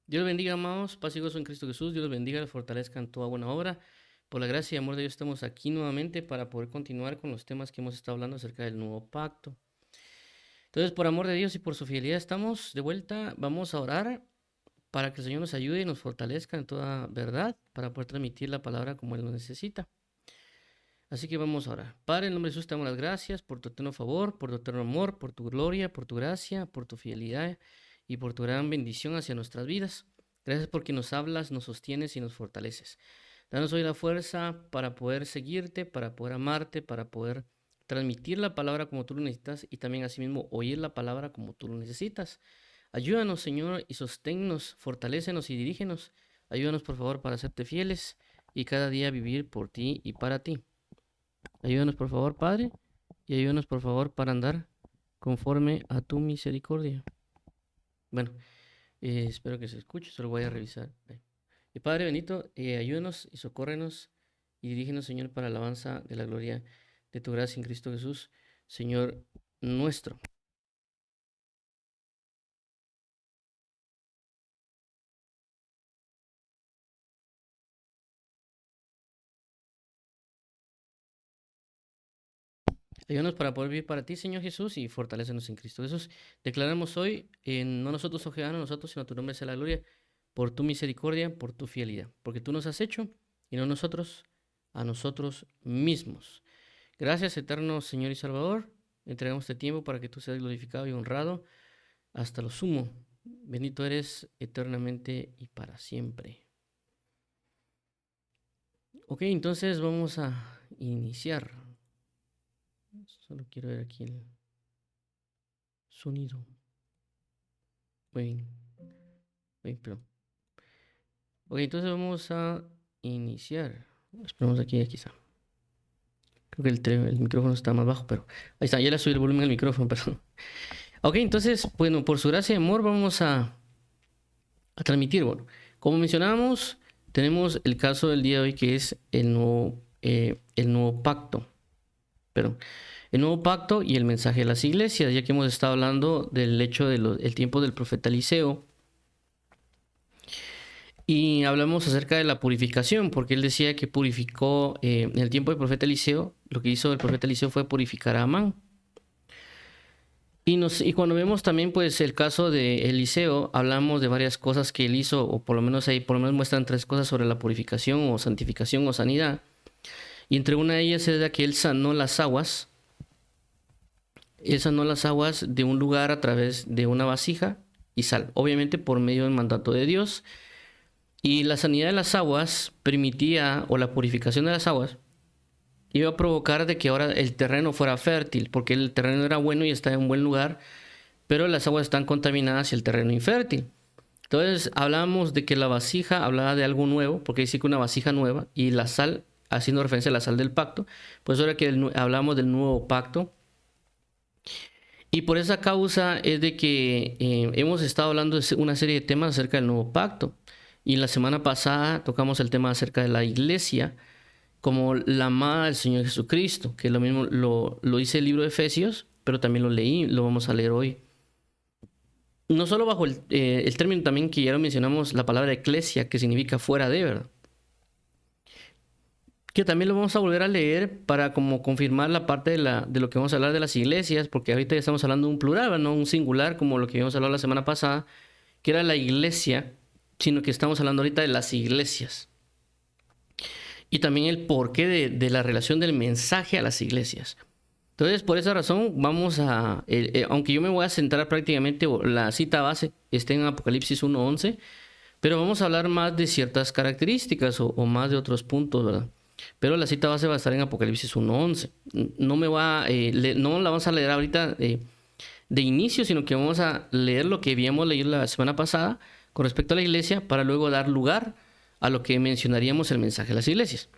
Dios los bendiga, amados, paz y gozo en Cristo Jesús. Dios los bendiga, los fortalezca en toda buena obra. Por la gracia y amor de Dios estamos aquí nuevamente para poder continuar con los temas que hemos estado hablando acerca del nuevo pacto. Entonces, por amor de Dios y por su fidelidad, estamos de vuelta. Vamos a orar para que el Señor nos ayude y nos fortalezca en toda verdad para poder transmitir la palabra como Él lo necesita. Así que vamos a orar. Padre, en el nombre de Jesús te damos las gracias por tu eterno favor, por tu eterno amor, por tu gloria, por tu gracia, por tu fidelidad y por tu gran bendición hacia nuestras vidas. Gracias porque nos hablas, nos sostienes y nos fortaleces. Danos hoy la fuerza para poder seguirte, para poder amarte, para poder transmitir la palabra como tú lo necesitas y también asimismo oír la palabra como tú lo necesitas. Ayúdanos, Señor, y sosténnos, fortalécenos y dirígenos. Ayúdanos, por favor, para serte fieles y cada día vivir por ti y para ti. Ayúdanos, por favor, Padre, y ayúdanos, por favor, para andar conforme a tu misericordia. Bueno, espero que se escuche, solo voy a revisar. Y Padre bendito, ayúdanos y socórrenos y dirígenos, Señor, para la alabanza de la gloria de tu gracia en Cristo Jesús, Señor nuestro. Ayúdanos para poder vivir para ti, Señor Jesús, y fortalécenos en Cristo Jesús. Declaramos hoy, no nosotros, oh Jehová, no nosotros, sino a tu nombre sea la gloria, por tu misericordia, por tu fidelidad, porque tú nos has hecho y no nosotros, a nosotros mismos. Gracias, eterno Señor y Salvador. Entregamos este tiempo para que tú seas glorificado y honrado hasta lo sumo. Bendito eres eternamente y para siempre. Ok, entonces vamos a iniciar. Solo quiero ver aquí el sonido. Muy bien. Pero... Ok, entonces vamos a iniciar. Esperamos aquí quizá. Creo que el micrófono está más bajo, pero ahí está, ya le subí el volumen al micrófono, perdón. Ok, entonces, bueno, por su gracia y amor vamos a transmitir. Bueno, como mencionábamos, tenemos el caso del día de hoy que es el nuevo pacto. Perdón. El nuevo pacto y el mensaje de las iglesias, ya que hemos estado hablando del hecho del tiempo del profeta Eliseo. Y hablamos acerca de la purificación, porque él decía que purificó en el tiempo del profeta Eliseo, lo que hizo el profeta Eliseo fue purificar a Amán. Y cuando vemos también pues el caso de Eliseo, hablamos de varias cosas que él hizo, o por lo menos ahí por lo menos muestran tres cosas sobre la purificación o santificación o sanidad. Y entre una de ellas es la que él sanó las aguas. Él sanó las aguas de un lugar a través de una vasija y sal, obviamente por medio del mandato de Dios. Y la sanidad de las aguas permitía, o la purificación de las aguas, iba a provocar de que ahora el terreno fuera fértil, porque el terreno era bueno y estaba en un buen lugar, pero las aguas están contaminadas y el terreno infértil. Entonces hablábamos de que la vasija hablaba de algo nuevo, porque dice que una vasija nueva, y la sal, haciendo referencia a la sal del pacto, pues ahora que hablamos del nuevo pacto. Y por esa causa es de que hemos estado hablando de una serie de temas acerca del nuevo pacto. Y la semana pasada tocamos el tema acerca de la iglesia como la amada del Señor Jesucristo, que lo mismo lo dice el libro de Efesios, pero también lo leí, lo vamos a leer hoy. No solo bajo el término también que ya lo mencionamos, la palabra eclesia, que significa fuera de, ¿verdad? Que también lo vamos a volver a leer para como confirmar la parte de lo que vamos a hablar de las iglesias, porque ahorita ya estamos hablando de un plural, no un singular, como lo que habíamos hablado la semana pasada, que era la iglesia, sino que estamos hablando ahorita de las iglesias. Y también el porqué de la relación del mensaje a las iglesias. Entonces, por esa razón, vamos a, aunque yo me voy a centrar prácticamente, la cita base está en Apocalipsis 1:11, pero vamos a hablar más de ciertas características o más de otros puntos, ¿verdad? Pero la cita base va a estar en Apocalipsis 1:11. No no la vamos a leer ahorita de inicio, sino que vamos a leer lo que habíamos leído la semana pasada con respecto a la iglesia para luego dar lugar a lo que mencionaríamos el mensaje de las iglesias.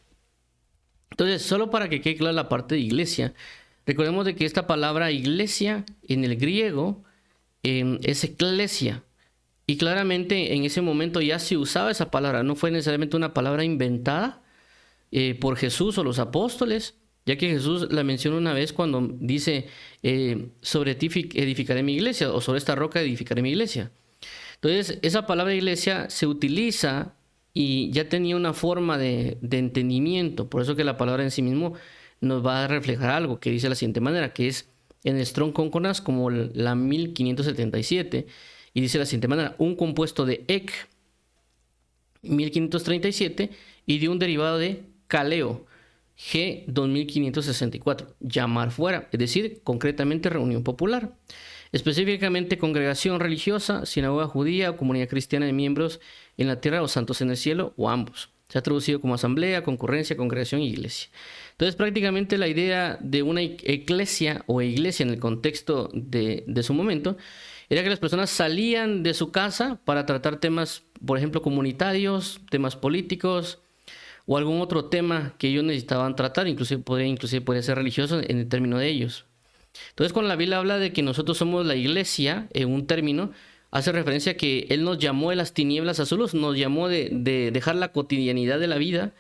Entonces, solo para que quede clara la parte de iglesia, recordemos de que esta palabra iglesia en el griego es eclesia. Y claramente en ese momento ya se usaba esa palabra, no fue necesariamente una palabra inventada por Jesús o los apóstoles, ya que Jesús la menciona una vez cuando dice, sobre ti edificaré mi iglesia, o sobre esta roca edificaré mi iglesia. Entonces, esa palabra iglesia se utiliza y ya tenía una forma de entendimiento. Por eso que la palabra en sí mismo nos va a reflejar algo que dice de la siguiente manera, que es en el Strong Concordance como la 1577, y dice de la siguiente manera: un compuesto de ek 1537 y de un derivado de kaleo G 2564, llamar fuera, es decir, concretamente reunión popular, específicamente congregación religiosa, sinagoga judía o comunidad cristiana de miembros en la tierra o santos en el cielo, o ambos. Se ha traducido como asamblea, concurrencia, congregación y iglesia. Entonces, prácticamente la idea de una eclesia o iglesia en el contexto de su momento era que las personas salían de su casa para tratar temas, por ejemplo, comunitarios, temas políticos o algún otro tema que ellos necesitaban tratar, inclusive podría ser religioso en el término de ellos. Entonces, cuando la Biblia habla de que nosotros somos la iglesia, en un término, hace referencia a que Él nos llamó de las tinieblas a su luz, nos llamó de dejar la cotidianidad de la vida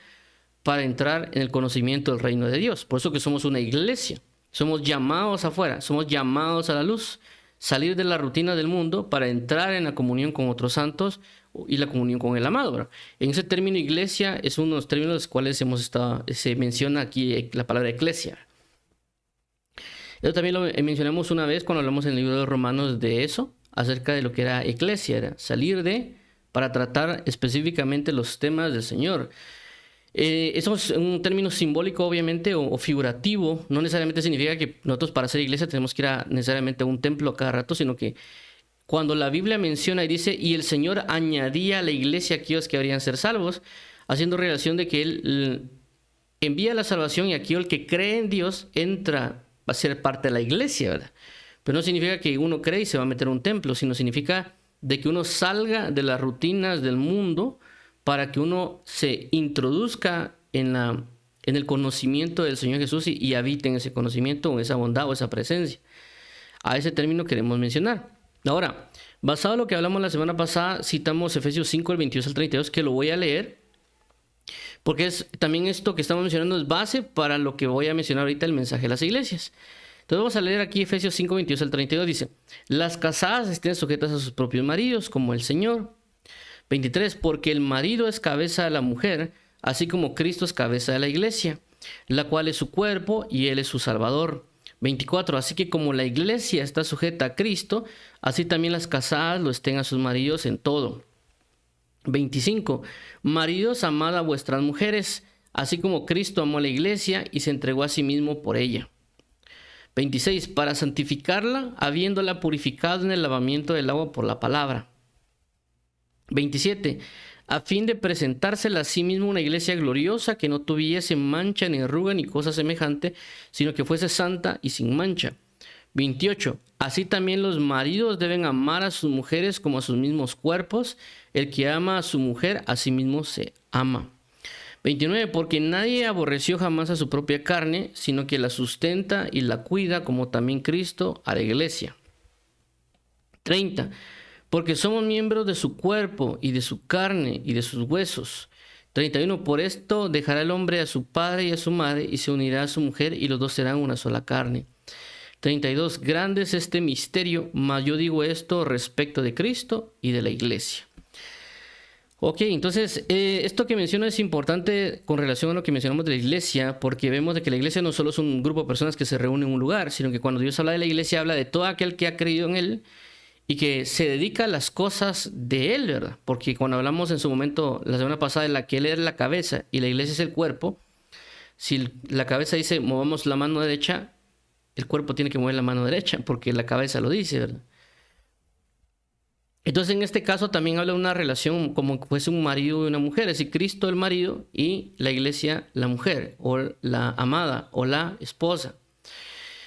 para entrar en el conocimiento del reino de Dios. Por eso que somos una iglesia, somos llamados afuera, somos llamados a la luz, salir de la rutina del mundo para entrar en la comunión con otros santos y la comunión con el amado, ¿verdad? En ese término iglesia es uno de los términos en los cuales se menciona aquí la palabra eclesia. Eso también lo mencionamos una vez cuando hablamos en el libro de Romanos de eso, acerca de lo que era eclesia, era salir para tratar específicamente los temas del Señor. Eso es un término simbólico, obviamente, o figurativo. No necesariamente significa que nosotros para ser iglesia tenemos que ir necesariamente a un templo a cada rato, sino que cuando la Biblia menciona y dice, y el Señor añadía a la iglesia a aquellos que habrían ser salvos, haciendo relación de que Él envía la salvación y aquel que cree en Dios va a ser parte de la iglesia, ¿verdad? Pero no significa que uno cree y se va a meter a un templo, sino significa de que uno salga de las rutinas del mundo para que uno se introduzca en el conocimiento del Señor Jesús y habite en ese conocimiento o esa bondad o esa presencia. A ese término queremos mencionar. Ahora, basado en lo que hablamos la semana pasada, citamos Efesios 5, el 22 al 32, que lo voy a leer, porque también esto que estamos mencionando es base para lo que voy a mencionar ahorita, el mensaje de las iglesias. Entonces vamos a leer aquí Efesios 5, 22 al 32, dice: las casadas estén sujetas a sus propios maridos, como el Señor. 23, porque el marido es cabeza de la mujer, así como Cristo es cabeza de la iglesia, la cual es su cuerpo y Él es su Salvador. 24, así que como la iglesia está sujeta a Cristo, así también las casadas lo estén a sus maridos en todo. 25, maridos, amad a vuestras mujeres, así como Cristo amó a la iglesia y se entregó a sí mismo por ella. 26, para santificarla, habiéndola purificado en el lavamiento del agua por la palabra. 27, a fin de presentársela a sí mismo una iglesia gloriosa, que no tuviese mancha ni arruga ni cosa semejante, sino que fuese santa y sin mancha. 28, así también los maridos deben amar a sus mujeres como a sus mismos cuerpos. El que ama a su mujer, a sí mismo se ama. 29, porque nadie aborreció jamás a su propia carne, sino que la sustenta y la cuida, como también Cristo a la iglesia. 30, porque somos miembros de su cuerpo y de su carne y de sus huesos. 31, por esto dejará el hombre a su padre y a su madre y se unirá a su mujer y los dos serán una sola carne. 32, grande es este misterio, mas yo digo esto respecto de Cristo y de la iglesia. Ok, entonces esto que menciono es importante con relación a lo que mencionamos de la iglesia, porque vemos de que la iglesia no solo es un grupo de personas que se reúnen en un lugar, sino que cuando Dios habla de la iglesia, habla de todo aquel que ha creído en Él y que se dedica a las cosas de Él, ¿verdad? Porque cuando hablamos en su momento, la semana pasada, de la que Él es la cabeza y la iglesia es el cuerpo, si la cabeza dice movamos la mano derecha, el cuerpo tiene que mover la mano derecha, porque la cabeza lo dice, ¿verdad? Entonces, en este caso también habla de una relación como que fuese un marido y una mujer, es decir, Cristo el marido y la iglesia la mujer, o la amada, o la esposa.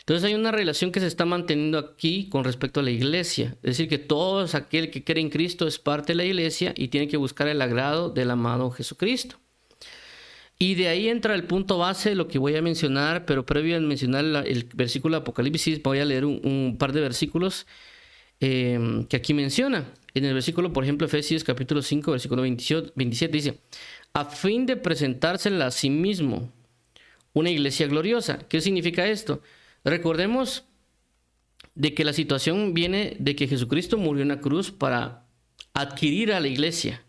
Entonces hay una relación que se está manteniendo aquí con respecto a la iglesia, es decir, que todo aquel que cree en Cristo es parte de la iglesia y tiene que buscar el agrado del amado Jesucristo. Y de ahí entra el punto base de lo que voy a mencionar, pero previo a mencionar el versículo de Apocalipsis, voy a leer un par de versículos que aquí menciona. En el versículo, por ejemplo, Efesios capítulo 5, versículo 27 dice: a fin de presentársela a sí mismo una iglesia gloriosa. ¿Qué significa esto? Recordemos de que la situación viene de que Jesucristo murió en la cruz para adquirir a la iglesia.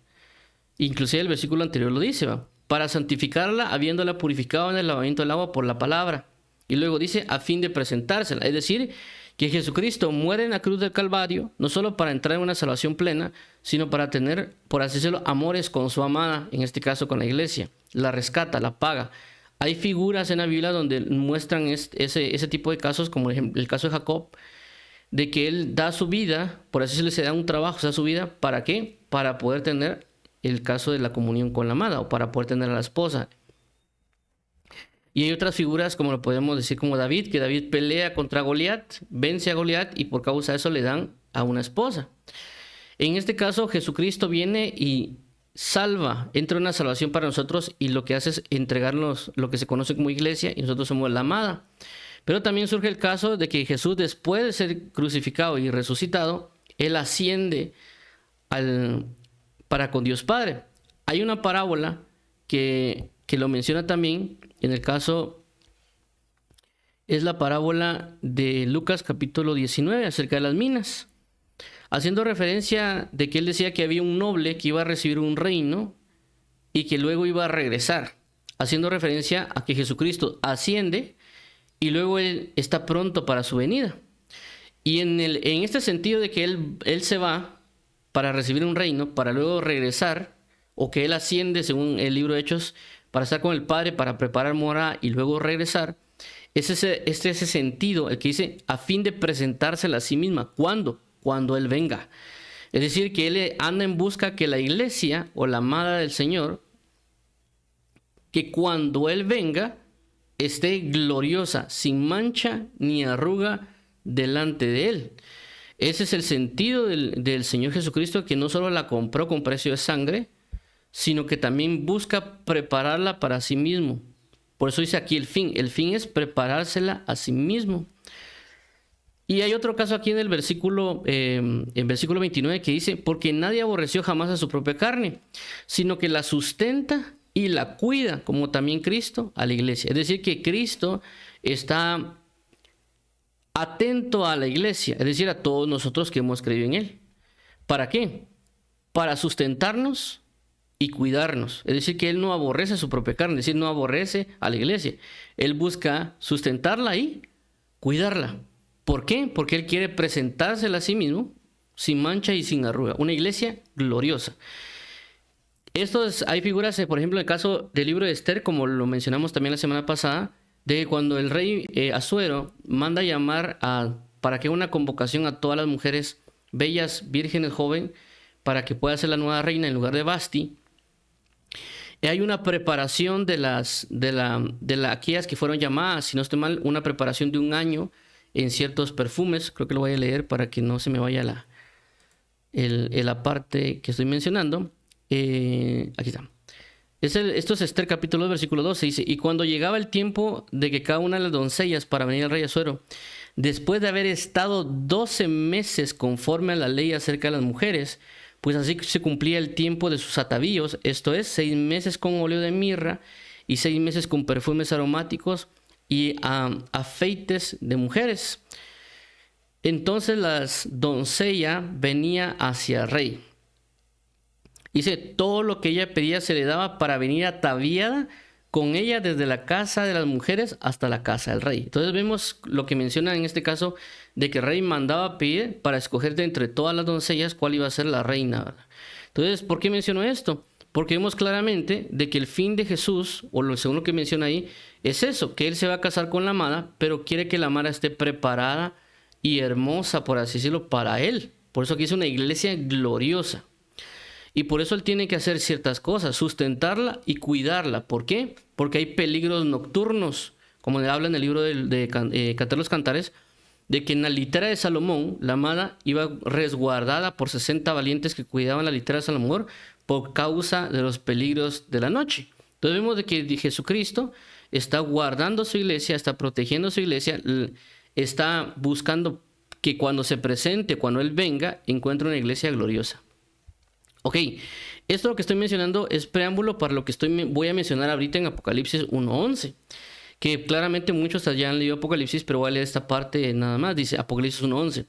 Inclusive el versículo anterior lo dice, ¿va? Para santificarla, habiéndola purificado en el lavamiento del agua por la palabra. Y luego dice, a fin de presentársela. Es decir, que Jesucristo muere en la cruz del Calvario, no solo para entrar en una salvación plena, sino para tener, por así decirlo, amores con su amada, en este caso con la iglesia. La rescata, la paga. Hay figuras en la Biblia donde muestran ese tipo de casos, como el caso de Jacob, de que él da su vida, por así decirlo, se da un trabajo, se da su vida, ¿para qué? Para poder tener el caso de la comunión con la amada, o para poder tener a la esposa. Y hay otras figuras, como lo podemos decir, como David, que David pelea contra Goliat, vence a Goliat y por causa de eso le dan a una esposa. En este caso, Jesucristo viene y salva, entra una salvación para nosotros y lo que hace es entregarnos lo que se conoce como iglesia y nosotros somos la amada. Pero también surge el caso de que Jesús, después de ser crucificado y resucitado, él asciende para con Dios Padre. Hay una parábola que lo menciona también, en el caso es la parábola de Lucas capítulo 19 acerca de las minas, haciendo referencia de que él decía que había un noble que iba a recibir un reino y que luego iba a regresar, haciendo referencia a que Jesucristo asciende y luego él está pronto para su venida. Y en este sentido de que él se va para recibir un reino, para luego regresar, o que él asciende, según el libro de Hechos, para estar con el Padre, para preparar morada y luego regresar, es ese sentido, el que dice, a fin de presentársela a sí misma. ¿Cuándo? Cuando Él venga. Es decir, que Él anda en busca que la iglesia, o la amada del Señor, que cuando Él venga, esté gloriosa, sin mancha ni arruga delante de Él. Ese es el sentido del Señor Jesucristo, que no solo la compró con precio de sangre, sino que también busca prepararla para sí mismo. Por eso dice aquí el fin. El fin es preparársela a sí mismo. Y hay otro caso aquí en el versículo 29 que dice, porque nadie aborreció jamás a su propia carne, sino que la sustenta y la cuida, como también Cristo a la iglesia. Es decir, que Cristo está atento a la iglesia, es decir, a todos nosotros que hemos creído en Él. ¿Para qué? Para sustentarnos y cuidarnos. Es decir, que Él no aborrece su propia carne, es decir, no aborrece a la iglesia. Él busca sustentarla y cuidarla. ¿Por qué? Porque Él quiere presentársela a sí mismo, sin mancha y sin arruga. Una iglesia gloriosa. Hay figuras, por ejemplo, en el caso del libro de Esther, como lo mencionamos también la semana pasada, de cuando el rey Asuero manda llamar para que una convocación a todas las mujeres bellas, vírgenes, jóvenes, para que pueda ser la nueva reina en lugar de Basti. Hay una preparación de aquellas que fueron llamadas, si no estoy mal, una preparación de 1 año en ciertos perfumes. Creo que lo voy a leer para que no se me vaya la parte que estoy mencionando. Aquí está. Esto es Esther capítulo 2, versículo 12. Dice, y cuando llegaba el tiempo de que cada una de las doncellas para venir al rey Asuero, después de haber estado 12 meses conforme a la ley acerca de las mujeres, pues así se cumplía el tiempo de sus atavíos, esto es, 6 meses con óleo de mirra y 6 meses con perfumes aromáticos y afeites de mujeres. Entonces la doncella venía hacia el rey. Dice, todo lo que ella pedía se le daba para venir ataviada con ella desde la casa de las mujeres hasta la casa del rey. Entonces vemos lo que menciona en este caso de que el rey mandaba pedir para escoger de entre todas las doncellas cuál iba a ser la reina, ¿verdad? Entonces, ¿por qué menciono esto? Porque vemos claramente de que el fin de Jesús, o lo segundo que menciona ahí, es eso, que Él se va a casar con la amada, pero quiere que la amada esté preparada y hermosa, por así decirlo, para Él. Por eso aquí es una iglesia gloriosa. Y por eso Él tiene que hacer ciertas cosas, sustentarla y cuidarla. ¿Por qué? Porque hay peligros nocturnos, como habla en el libro de Cantar de los Cantares, de que en la litera de Salomón, la amada iba resguardada por 60 valientes que cuidaban la litera de Salomón por causa de los peligros de la noche. Entonces vemos de que Jesucristo está guardando su iglesia, está protegiendo su iglesia, está buscando que cuando se presente, cuando Él venga, encuentre una iglesia gloriosa. Ok, esto lo que estoy mencionando es preámbulo para lo que voy a mencionar ahorita en Apocalipsis 1:11, que claramente muchos ya han leído Apocalipsis, pero voy a leer esta parte nada más. Dice Apocalipsis 1:11.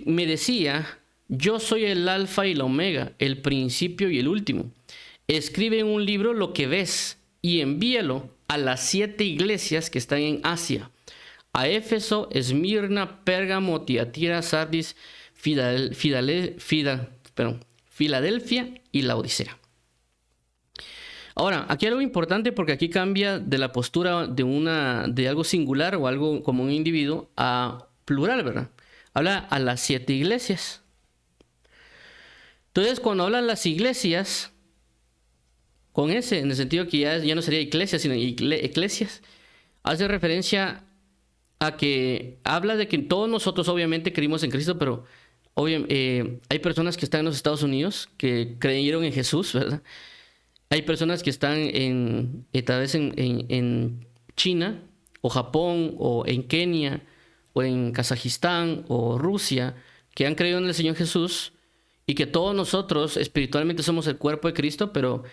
Me decía, yo soy el alfa y la omega, el principio y el último. Escribe en un libro lo que ves y envíalo a las 7 iglesias que están en Asia. A Éfeso, Esmirna, Pérgamo, Tiatira, Sardis, Filadelfia y Laodicea. Ahora, aquí hay algo importante porque aquí cambia de la postura de algo singular o algo como un individuo a plural, ¿verdad? Habla a las 7 iglesias. Entonces, cuando hablan las iglesias, con ese, en el sentido que ya no sería iglesia, sino eclesias, hace referencia a que habla de que todos nosotros obviamente creímos en Cristo, pero hay personas que están en los Estados Unidos que creyeron en Jesús, ¿verdad? Hay personas que están tal vez en China o Japón o en Kenia o en Kazajistán o Rusia que han creído en el Señor Jesús y que todos nosotros espiritualmente somos el cuerpo de Cristo, pero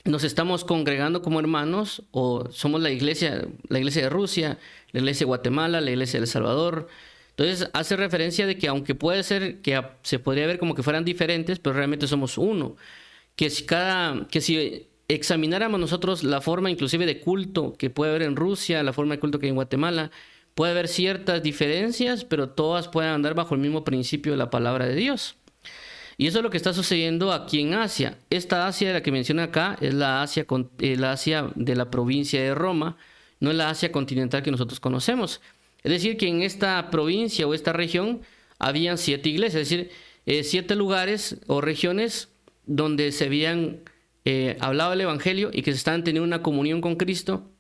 nos estamos congregando como hermanos o somos la iglesia de Rusia, la iglesia de Guatemala, la iglesia de El Salvador. Entonces hace referencia de que aunque puede ser que se podría ver como que fueran diferentes, pero realmente somos uno. Que si examináramos nosotros la forma inclusive de culto que puede haber en Rusia, la forma de culto que hay en Guatemala, puede haber ciertas diferencias, pero todas pueden andar bajo el mismo principio de la palabra de Dios. Y eso es lo que está sucediendo aquí en Asia. Esta Asia de la que menciona acá es la Asia de la provincia de Roma, no es la Asia continental que nosotros conocemos. Es decir, que en esta provincia o esta región habían 7 iglesias, es decir, 7 lugares o regiones donde se habían hablado el Evangelio y que se estaban teniendo una comunión con Cristo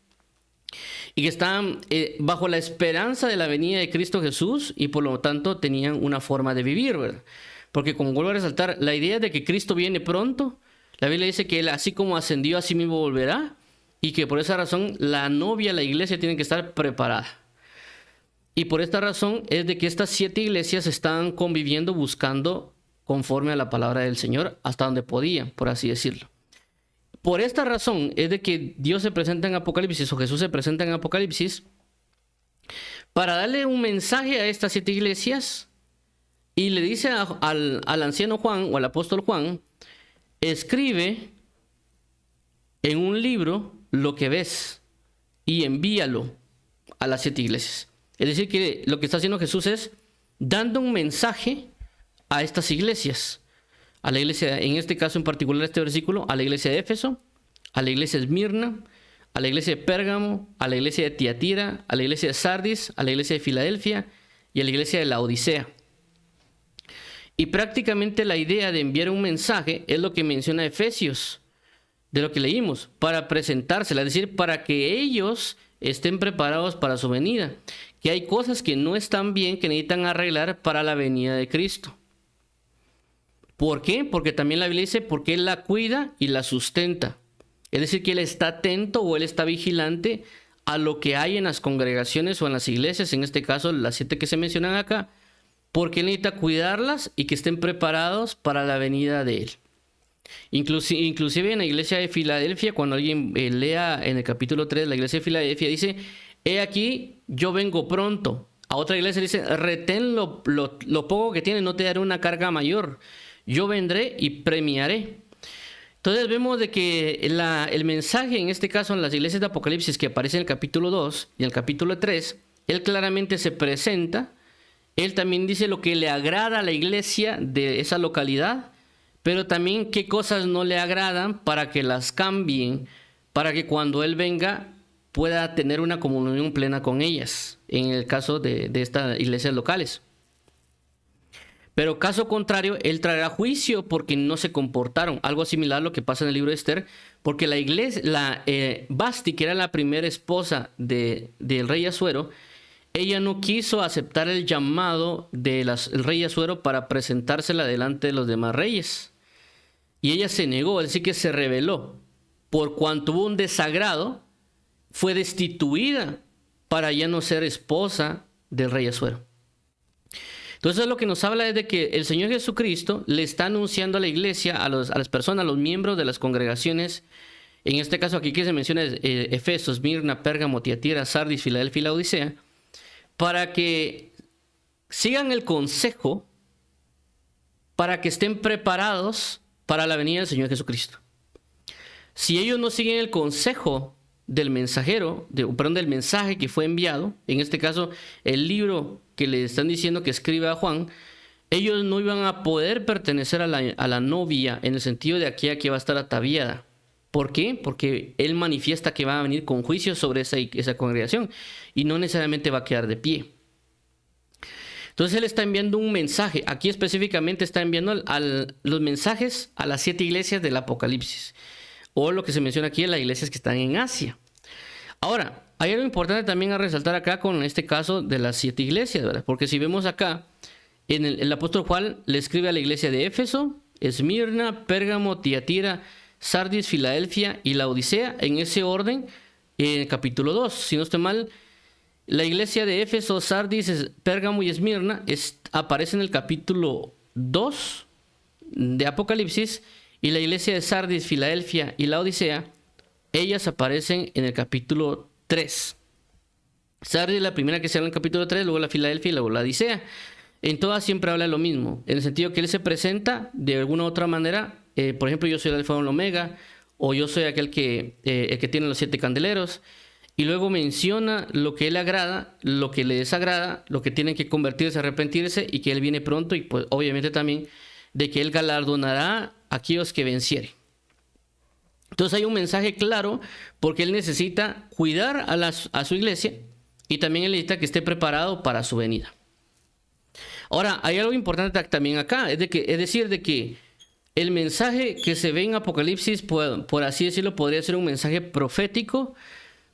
y que estaban bajo la esperanza de la venida de Cristo Jesús y por lo tanto tenían una forma de vivir, ¿verdad? Porque como vuelvo a resaltar, la idea de que Cristo viene pronto, la Biblia dice que Él así como ascendió, así mismo volverá y que por esa razón la novia, la iglesia tiene que estar preparada. Y por esta razón es de que estas 7 iglesias están conviviendo buscando conforme a la palabra del Señor hasta donde podían, por así decirlo. Por esta razón es de que Dios se presenta en Apocalipsis o Jesús se presenta en Apocalipsis para darle un mensaje a estas 7 iglesias y le dice al anciano Juan o al apóstol Juan, escribe en un libro lo que ves y envíalo a las 7 iglesias. Es decir, que lo que está haciendo Jesús es dando un mensaje a estas iglesias, a la iglesia, en este caso en particular este versículo, a la iglesia de Éfeso, a la iglesia de Esmirna, a la iglesia de Pérgamo, a la iglesia de Tiatira, a la iglesia de Sardis, a la iglesia de Filadelfia y a la iglesia de Laodicea. Y prácticamente la idea de enviar un mensaje es lo que menciona Efesios, de lo que leímos, para presentársela, es decir, para que ellos estén preparados para su venida, que hay cosas que no están bien, que necesitan arreglar para la venida de Cristo. ¿Por qué? Porque también la Biblia dice, porque Él la cuida y la sustenta. Es decir, que Él está atento o Él está vigilante a lo que hay en las congregaciones o en las iglesias, en este caso las 7 que se mencionan acá, porque Él necesita cuidarlas y que estén preparados para la venida de Él. Inclusive en la iglesia de Filadelfia, cuando alguien lea en el capítulo 3, la iglesia de Filadelfia dice, he aquí, yo vengo pronto. A otra iglesia dice, retén lo poco que tienes, no te daré una carga mayor. Yo vendré y premiaré. Entonces vemos de que el mensaje, en este caso en las iglesias de Apocalipsis que aparece en el capítulo 2 y en el capítulo 3, Él claramente se presenta. Él también dice lo que le agrada a la iglesia de esa localidad, pero también qué cosas no le agradan para que las cambien, para que cuando Él venga pueda tener una comunión plena con ellas, en el caso de estas iglesias locales. Pero caso contrario, Él traerá juicio porque no se comportaron. Algo similar a lo que pasa en el libro de Esther, porque la iglesia, Basti, que era la primera esposa del rey Asuero, ella no quiso aceptar el llamado del rey Asuero para presentársela delante de los demás reyes. Y ella se negó, es decir, que se rebeló. Por cuanto hubo un desagrado, fue destituida para ya no ser esposa del rey Asuero. Entonces lo que nos habla es de que el Señor Jesucristo le está anunciando a la iglesia, a las personas, a los miembros de las congregaciones, en este caso aquí que se menciona Éfeso, Esmirna, Pérgamo, Tiatira, Sardis, Filadelfia y Laodicea, para que sigan el consejo para que estén preparados para la venida del Señor Jesucristo. Si ellos no siguen el consejo del mensajero, del mensaje que fue enviado, en este caso el libro que le están diciendo que escribe a Juan, ellos no iban a poder pertenecer a la novia en el sentido de aquella que va a estar ataviada. ¿Por qué? Porque él manifiesta que va a venir con juicio sobre esa congregación y no necesariamente va a quedar de pie. Entonces él está enviando un mensaje. Aquí específicamente está enviando los mensajes a las 7 iglesias del Apocalipsis. O lo que se menciona aquí, las iglesias que están en Asia. Ahora, hay algo importante también a resaltar acá con este caso de las 7 iglesias, ¿verdad? Porque si vemos acá, el apóstol Juan le escribe a la iglesia de Éfeso, Esmirna, Pérgamo, Tiatira, Sardis, Filadelfia y la Odisea, en ese orden, en el capítulo 2. Si no estoy mal, la iglesia de Éfeso, Sardis, Pérgamo y Esmirna aparece en el capítulo 2 de Apocalipsis, y la iglesia de Sardis, Filadelfia y la Odisea, ellas aparecen en el capítulo 3. Sardis es la primera que se habla en el capítulo 3, luego la Filadelfia y luego la Odisea. En todas siempre habla lo mismo, en el sentido que él se presenta de alguna u otra manera. Por ejemplo, yo soy el Alfa y el Omega, o yo soy aquel el que tiene los 7 candeleros, y luego menciona lo que él agrada, lo que le desagrada, lo que tienen que convertirse, arrepentirse, y que él viene pronto, y pues obviamente también de que él galardonará a aquellos que vencieren. Entonces hay un mensaje claro, porque él necesita cuidar a su iglesia, y también él necesita que esté preparado para su venida. Ahora, hay algo importante también acá, es decir, de que el mensaje que se ve en Apocalipsis, por así decirlo, podría ser un mensaje profético,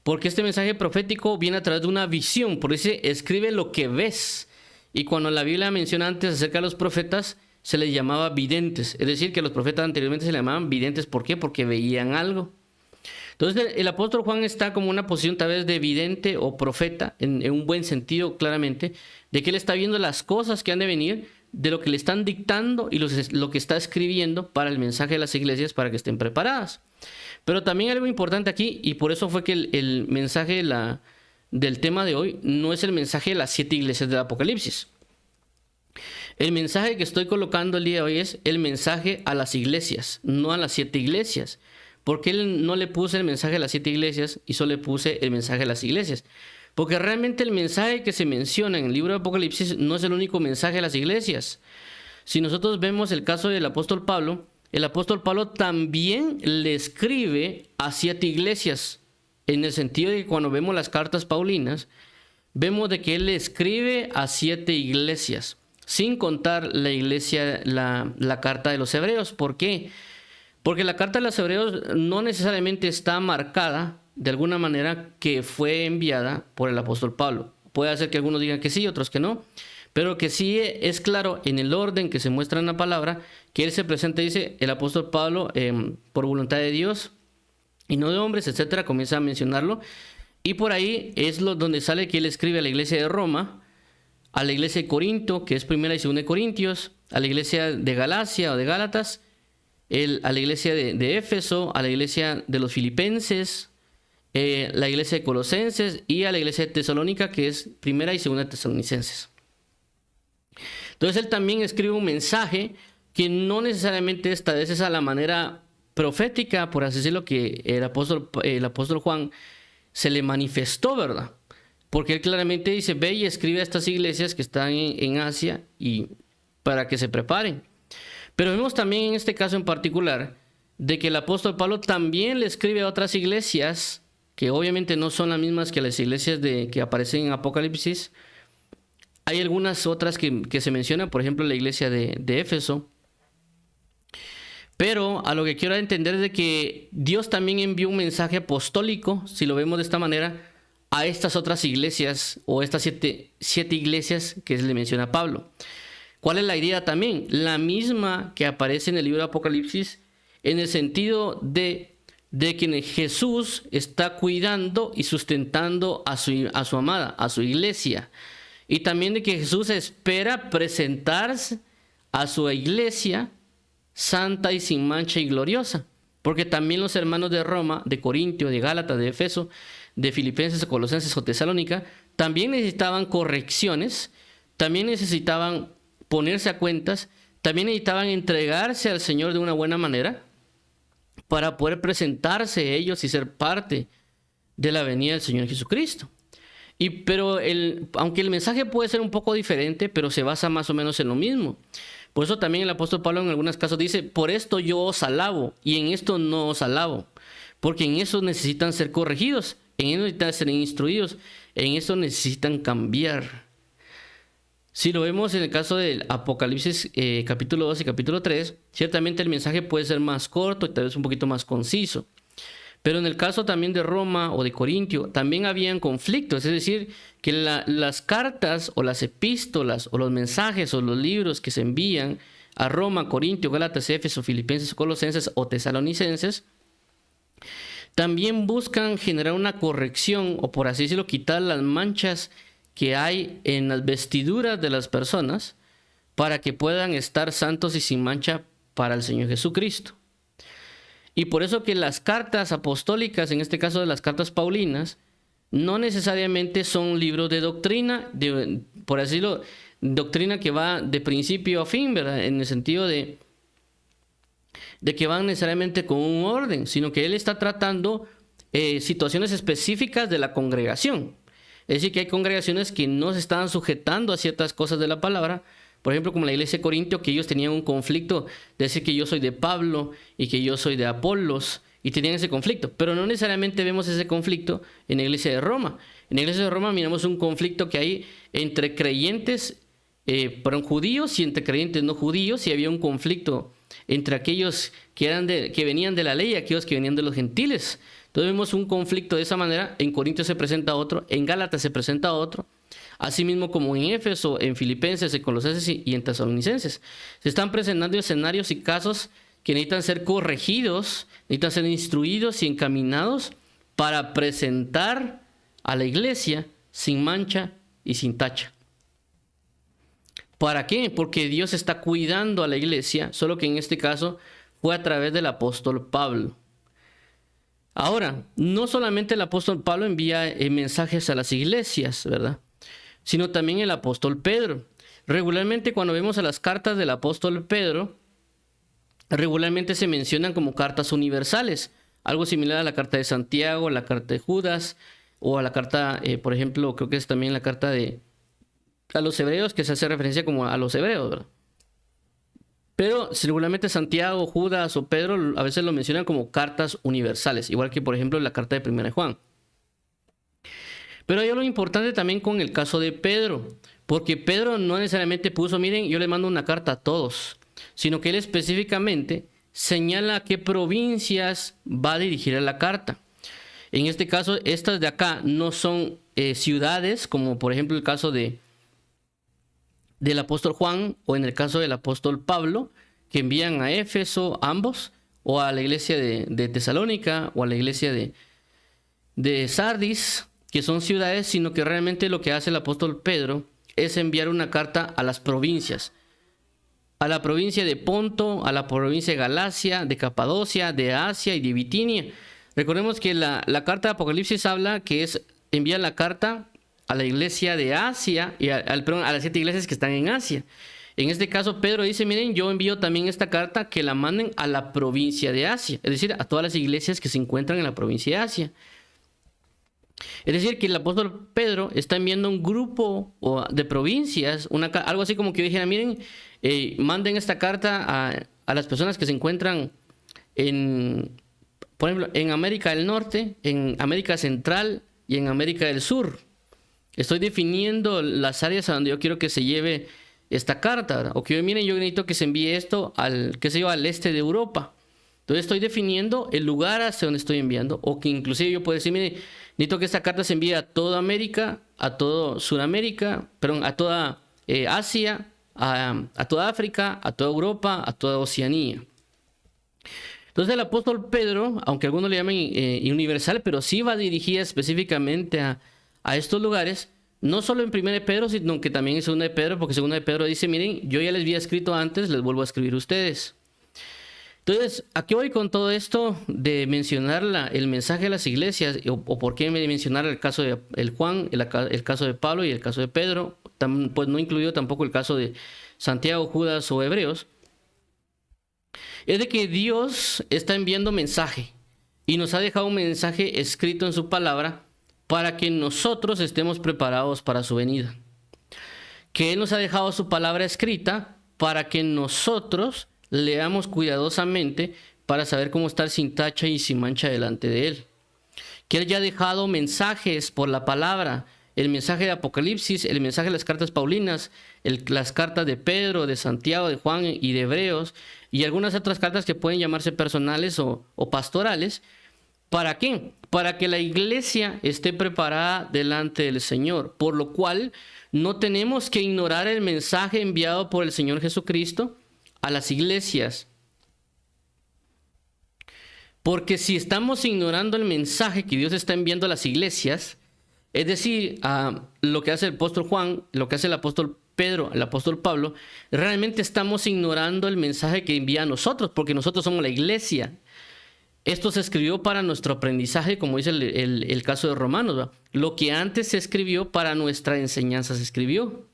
porque este mensaje profético viene a través de una visión. Por eso escribe lo que ves. Y cuando la Biblia menciona antes acerca de los profetas, se les llamaba videntes. Es decir, que los profetas anteriormente se le llamaban videntes. ¿Por qué? Porque veían algo. Entonces el apóstol Juan está como una posición tal vez de vidente o profeta, en un buen sentido claramente, de que él está viendo las cosas que han de venir, de lo que le están dictando y lo que está escribiendo para el mensaje de las iglesias para que estén preparadas. Pero también hay algo importante aquí, y por eso fue que el mensaje del tema de hoy no es el mensaje de las 7 iglesias del Apocalipsis. El mensaje que estoy colocando el día de hoy es el mensaje a las iglesias, no a las 7 iglesias. ¿Por qué él no le puse el mensaje a las 7 iglesias y solo le puse el mensaje a las iglesias? Porque realmente el mensaje que se menciona en el libro de Apocalipsis no es el único mensaje a las iglesias. Si nosotros vemos el caso del apóstol Pablo, el apóstol Pablo también le escribe a 7 iglesias, en el sentido de que cuando vemos las cartas paulinas, vemos de que él le escribe a 7 iglesias, sin contar la iglesia, la carta de los hebreos. ¿Por qué? Porque la carta de los hebreos no necesariamente está marcada de alguna manera que fue enviada por el apóstol Pablo. Puede ser que algunos digan que sí, otros que no, pero que sí es claro en el orden que se muestra en la palabra, que él se presenta y dice, el apóstol Pablo, por voluntad de Dios y no de hombres, etcétera, comienza a mencionarlo. Y por ahí es donde sale que él escribe a la iglesia de Roma, a la iglesia de Corinto, que es primera y segunda de Corintios, a la iglesia de Galacia o de Gálatas, a la iglesia de Éfeso, a la iglesia de los Filipenses, la iglesia de Colosenses y a la iglesia de Tesalónica, que es primera y segunda de Tesalonicenses. Entonces él también escribe un mensaje que no necesariamente esta vez es a la manera profética, por así decirlo, que el apóstol Juan se le manifestó, ¿verdad? Porque él claramente dice, ve y escribe a estas iglesias que están en Asia y para que se preparen. Pero vemos también en este caso en particular de que el apóstol Pablo también le escribe a otras iglesias que obviamente no son las mismas que las iglesias que aparecen en Apocalipsis. Hay algunas otras que se mencionan, por ejemplo la iglesia de Éfeso. Pero a lo que quiero entender es de que Dios también envió un mensaje apostólico, si lo vemos de esta manera, a estas otras iglesias o estas siete iglesias que le menciona a Pablo. ¿Cuál es la idea también? La misma que aparece en el libro de Apocalipsis, en el sentido de que Jesús está cuidando y sustentando a su amada, a su iglesia. Y también de que Jesús espera presentarse a su iglesia santa y sin mancha y gloriosa. Porque también los hermanos de Roma, de Corintio, de Gálatas, de Efeso, de Filipenses, de Colosenses o Tesalónica, también necesitaban correcciones, también necesitaban ponerse a cuentas, también necesitaban entregarse al Señor de una buena manera para poder presentarse ellos y ser parte de la venida del Señor Jesucristo. Pero aunque el mensaje puede ser un poco diferente, pero se basa más o menos en lo mismo. Por eso también el apóstol Pablo en algunos casos dice, por esto yo os alabo y en esto no os alabo, porque en eso necesitan ser corregidos, en eso necesitan ser instruidos, en eso necesitan cambiar. Si lo vemos en el caso del Apocalipsis capítulo 2 y capítulo 3, ciertamente el mensaje puede ser más corto y tal vez un poquito más conciso. Pero en el caso también de Roma o de Corintio, también habían conflictos. Es decir, que las cartas o las epístolas o los mensajes o los libros que se envían a Roma, Corintio, Gálatas, Éfeso, Filipenses, Colosenses o Tesalonicenses, también buscan generar una corrección o, por así decirlo, quitar las manchas que hay en las vestiduras de las personas para que puedan estar santos y sin mancha para el Señor Jesucristo. Y por eso que las cartas apostólicas, en este caso de las cartas paulinas, no necesariamente son libros de doctrina, por así decirlo, doctrina que va de principio a fin, ¿verdad? En el sentido de que van necesariamente con un orden, sino que él está tratando situaciones específicas de la congregación. Es decir, que hay congregaciones que no se estaban sujetando a ciertas cosas de la palabra. Por ejemplo, como la iglesia de Corintio, que ellos tenían un conflicto de decir que yo soy de Pablo y que yo soy de Apolos, y tenían ese conflicto. Pero no necesariamente vemos ese conflicto en la iglesia de Roma. En la iglesia de Roma miramos un conflicto que hay entre creyentes judíos y entre creyentes no judíos, y había un conflicto entre aquellos que venían de la ley y aquellos que venían de los gentiles. Entonces vemos un conflicto de esa manera. En Corintios se presenta otro, en Gálatas se presenta otro. Asimismo como en Éfeso, en Filipenses, en Colosenses y en Tesalonicenses. Se están presentando escenarios y casos que necesitan ser corregidos, necesitan ser instruidos y encaminados para presentar a la iglesia sin mancha y sin tacha. ¿Para qué? Porque Dios está cuidando a la iglesia, solo que en este caso fue a través del apóstol Pablo. Ahora, no solamente el apóstol Pablo envía mensajes a las iglesias, ¿verdad?, sino también el apóstol Pedro. Regularmente cuando vemos a las cartas del apóstol Pedro, regularmente se mencionan como cartas universales, algo similar a la carta de Santiago, a la carta de Judas, o a la carta, por ejemplo, creo que es también la carta a los hebreos, que se hace referencia como a los hebreos, ¿verdad? Pero regularmente Santiago, Judas o Pedro a veces lo mencionan como cartas universales, igual que por ejemplo la carta de 1 de Juan. Pero hay algo importante también con el caso de Pedro, porque Pedro no necesariamente puso, miren, yo le mando una carta a todos, sino que él específicamente señala a qué provincias va a dirigir la carta. En este caso, estas de acá no son ciudades, como por ejemplo el caso del apóstol Juan o en el caso del apóstol Pablo, que envían a Éfeso ambos, o a la iglesia de Tesalónica, o a la iglesia de Sardis, que son ciudades, sino que realmente lo que hace el apóstol Pedro es enviar una carta a las provincias. A la provincia de Ponto, a la provincia de Galacia, de Capadocia, de Asia y de Bitinia. Recordemos que la carta de Apocalipsis habla que envía la carta a la iglesia de Asia, y a las 7 iglesias que están en Asia. En este caso Pedro dice, miren, yo envío también esta carta que la manden a la provincia de Asia, es decir, a todas las iglesias que se encuentran en la provincia de Asia. Es decir, que el apóstol Pedro está enviando un grupo de provincias, algo así como que yo dijera, miren, manden esta carta a las personas que se encuentran por ejemplo, en América del Norte, en América Central y en América del Sur. Estoy definiendo las áreas a donde yo quiero que se lleve esta carta, ¿verdad? O que miren, yo necesito que se envíe esto al este de Europa. Entonces estoy definiendo el lugar hacia donde estoy enviando, o que inclusive yo puedo decir, miren, necesito que esta carta se envíe a toda América, a todo Sudamérica, a toda Asia, a toda África, a toda Europa, a toda Oceanía. Entonces el apóstol Pedro, aunque algunos le llamen universal, pero sí va dirigida específicamente a estos lugares, no solo en 1 de Pedro, sino que también en 2 de Pedro, porque 2 de Pedro dice, miren, yo ya les había escrito antes, les vuelvo a escribir a ustedes. Entonces, ¿a qué voy con todo esto de mencionar el mensaje de las iglesias? ¿O por qué mencionar el caso de Juan, el caso de Pablo y el caso de Pedro? Pues no incluyó tampoco el caso de Santiago, Judas o Hebreos, es de que Dios está enviando mensaje y nos ha dejado un mensaje escrito en su palabra para que nosotros estemos preparados para su venida. Que Él nos ha dejado su palabra escrita para que nosotros leamos cuidadosamente para saber cómo estar sin tacha y sin mancha delante de Él. Que Él ya ha dejado mensajes por la palabra, el mensaje de Apocalipsis, el mensaje de las cartas paulinas, las cartas de Pedro, de Santiago, de Juan y de Hebreos, y algunas otras cartas que pueden llamarse personales o pastorales. ¿Para qué? Para que la iglesia esté preparada delante del Señor, por lo cual no tenemos que ignorar el mensaje enviado por el Señor Jesucristo a las iglesias. Porque si estamos ignorando el mensaje que Dios está enviando a las iglesias, es decir, lo que hace el apóstol Juan, lo que hace el apóstol Pedro, el apóstol Pablo, realmente estamos ignorando el mensaje que envía a nosotros, porque nosotros somos la iglesia. Esto se escribió para nuestro aprendizaje, como dice el caso de Romanos, ¿va? Lo que antes se escribió para nuestra enseñanza se escribió.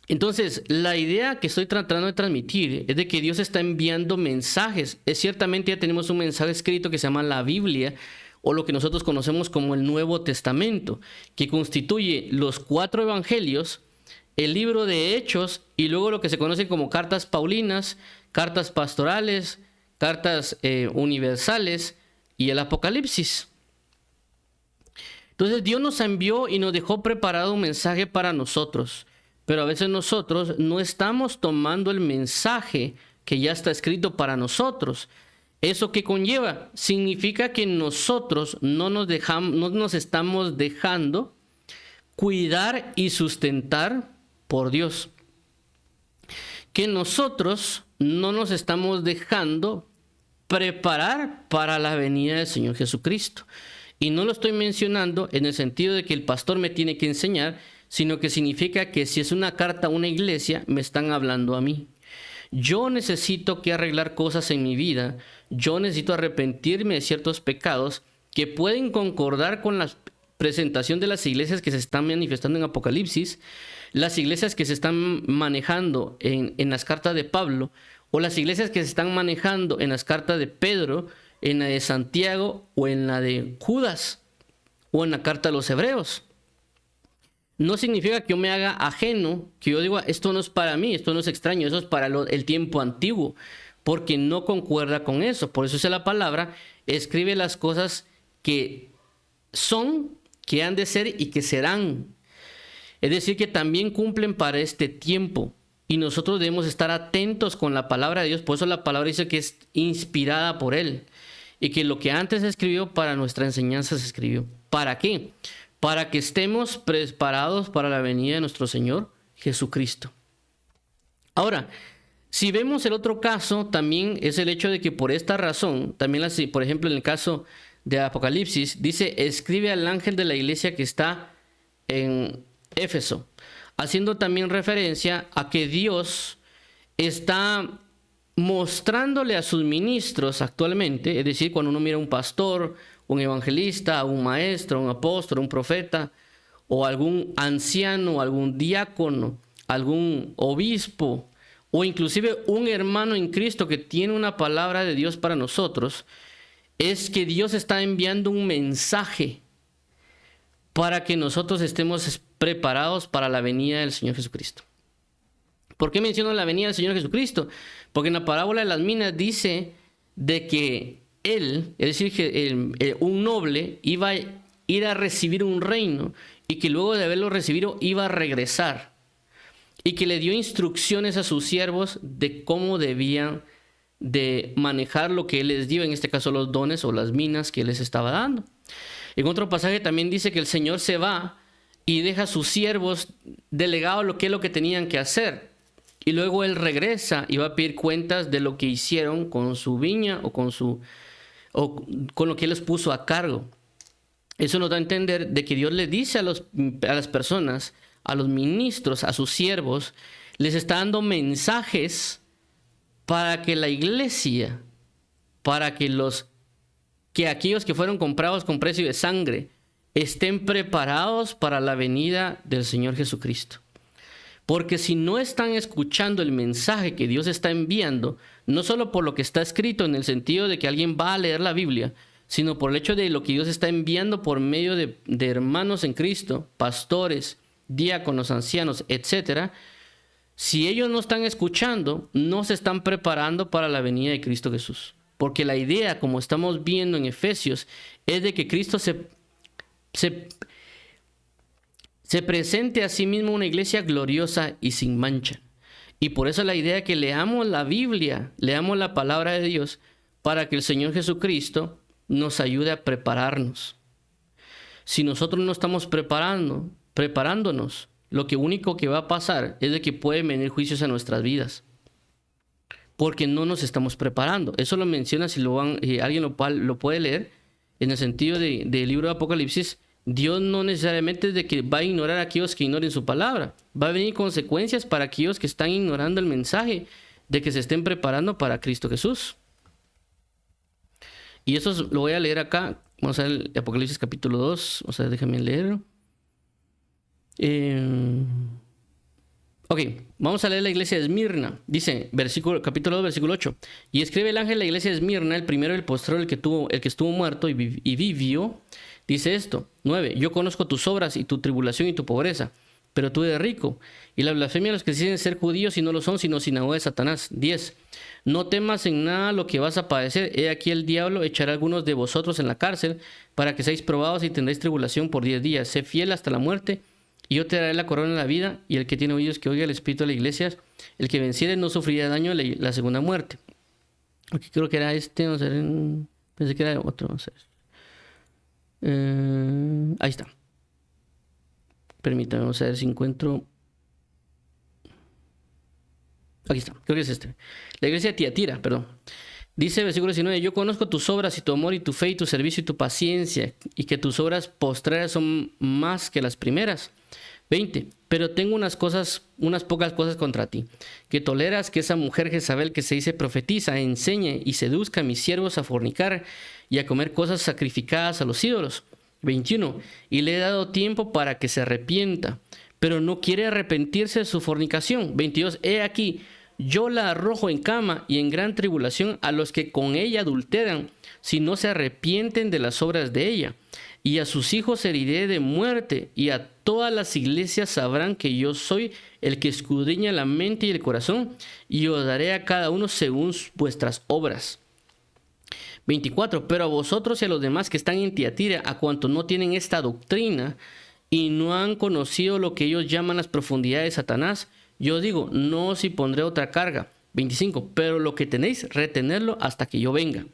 Entonces, la idea que estoy tratando de transmitir es de que Dios está enviando mensajes. Ciertamente ya tenemos un mensaje escrito que se llama la Biblia, o lo que nosotros conocemos como el Nuevo Testamento, que constituye los 4 evangelios, el libro de Hechos y luego lo que se conoce como cartas paulinas, cartas pastorales, cartas universales y el Apocalipsis. Entonces Dios nos envió y nos dejó preparado un mensaje para nosotros, pero a veces nosotros no estamos tomando el mensaje que ya está escrito para nosotros. ¿Eso qué conlleva? Significa que nosotros no nos estamos dejando cuidar y sustentar por Dios. Que nosotros no nos estamos dejando preparar para la venida del Señor Jesucristo. Y no lo estoy mencionando en el sentido de que el pastor me tiene que enseñar, sino que significa que si es una carta a una iglesia, me están hablando a mí. Yo necesito que arreglar cosas en mi vida. Yo necesito arrepentirme de ciertos pecados que pueden concordar con la presentación de las iglesias que se están manifestando en Apocalipsis, las iglesias que se están manejando en las cartas de Pablo, o las iglesias que se están manejando en las cartas de Pedro, en la de Santiago o en la de Judas o en la carta a los Hebreos. No significa que yo me haga ajeno, que yo diga, esto no es para mí, esto no es extraño, eso es para el tiempo antiguo, porque no concuerda con eso. Por eso es la palabra, escribe las cosas que son, que han de ser y que serán. Es decir, que también cumplen para este tiempo. Y nosotros debemos estar atentos con la palabra de Dios. Por eso la palabra dice que es inspirada por Él. Y que lo que antes se escribió para nuestra enseñanza se escribió. ¿Para qué? Para que estemos preparados para la venida de nuestro Señor Jesucristo. Ahora, si vemos el otro caso, también es el hecho de que por esta razón, también por ejemplo en el caso de Apocalipsis, dice, escribe al ángel de la iglesia que está en Éfeso, haciendo también referencia a que Dios está mostrándole a sus ministros actualmente, es decir, cuando uno mira a un pastor, un evangelista, un maestro, un apóstol, un profeta, o algún anciano, algún diácono, algún obispo, o inclusive un hermano en Cristo que tiene una palabra de Dios para nosotros, es que Dios está enviando un mensaje para que nosotros estemos preparados para la venida del Señor Jesucristo. ¿Por qué menciono la venida del Señor Jesucristo? Porque en la parábola de las minas dice de que él, es decir, que un noble iba a ir a recibir un reino y que luego de haberlo recibido iba a regresar y que le dio instrucciones a sus siervos de cómo debían de manejar lo que él les dio, en este caso los dones o las minas que él les estaba dando. En otro pasaje también dice que el Señor se va y deja a sus siervos delegados lo que es lo que tenían que hacer. Y luego él regresa y va a pedir cuentas de lo que hicieron con su viña o con lo que él les puso a cargo. Eso nos da a entender de que Dios le dice a las personas, a los ministros, a sus siervos, les está dando mensajes para que la iglesia, para que aquellos que fueron comprados con precio de sangre estén preparados para la venida del Señor Jesucristo. Porque si no están escuchando el mensaje que Dios está enviando, no solo por lo que está escrito en el sentido de que alguien va a leer la Biblia, sino por el hecho de lo que Dios está enviando por medio de hermanos en Cristo, pastores, diáconos, ancianos, etcétera. Si ellos no están escuchando, no se están preparando para la venida de Cristo Jesús. Porque la idea, como estamos viendo en Efesios, es de que Cristo se presente a sí mismo una iglesia gloriosa y sin mancha. Y por eso la idea es que leamos la Biblia, leamos la palabra de Dios, para que el Señor Jesucristo nos ayude a prepararnos. Si nosotros no estamos preparándonos, lo único que va a pasar es de que pueden venir juicios a nuestras vidas. Porque no nos estamos preparando. Eso lo menciona, si alguien lo puede leer, en el sentido del libro de Apocalipsis. Dios no necesariamente es de que va a ignorar a aquellos que ignoren su palabra. Va a venir consecuencias para aquellos que están ignorando el mensaje de que se estén preparando para Cristo Jesús. Y eso lo voy a leer acá. Vamos a ver el Apocalipsis capítulo 2. O sea, déjame leerlo. Ok, vamos a leer la iglesia de Esmirna. Dice, capítulo 2, versículo 8. Y escribe el ángel de la iglesia de Esmirna, el primero y el postrero, el que estuvo muerto y vivió. Dice esto, 9, yo conozco tus obras y tu tribulación y tu pobreza, pero tú eres rico. Y la blasfemia de los que dicen ser judíos y no lo son, sino sinagoga de Satanás. 10, no temas en nada lo que vas a padecer. He aquí el diablo echará a algunos de vosotros en la cárcel para que seáis probados y tendréis tribulación por 10 días. Sé fiel hasta la muerte y yo te daré la corona de la vida. Y el que tiene oídos que oiga el espíritu de las iglesias. El que venciere no sufrirá daño la segunda muerte. Aquí creo que era vamos a ver, pensé que era otro, vamos a ver. Ahí está. Permítame, vamos a ver si encuentro. Aquí está, creo que es este. La iglesia de Tiatira, perdón. Dice versículo 19, yo conozco tus obras y tu amor y tu fe y tu servicio y tu paciencia, y que tus obras postreras son más que las primeras. 20, pero tengo unas pocas cosas contra ti, que toleras que esa mujer Jezabel que se dice profetiza, enseñe y seduzca a mis siervos a fornicar y a comer cosas sacrificadas a los ídolos. 21, y le he dado tiempo para que se arrepienta, pero no quiere arrepentirse de su fornicación. 22, he aquí, yo la arrojo en cama y en gran tribulación a los que con ella adulteran, si no se arrepienten de las obras de ella. Y a sus hijos heriré de muerte, y a todas las iglesias sabrán que yo soy el que escudriña la mente y el corazón, y os daré a cada uno según vuestras obras. 24, pero a vosotros y a los demás que están en Tiatira, a cuantos no tienen esta doctrina, y no han conocido lo que ellos llaman las profundidades de Satanás, yo digo, no os impondré otra carga. 25, pero lo que tenéis, retenerlo hasta que yo venga.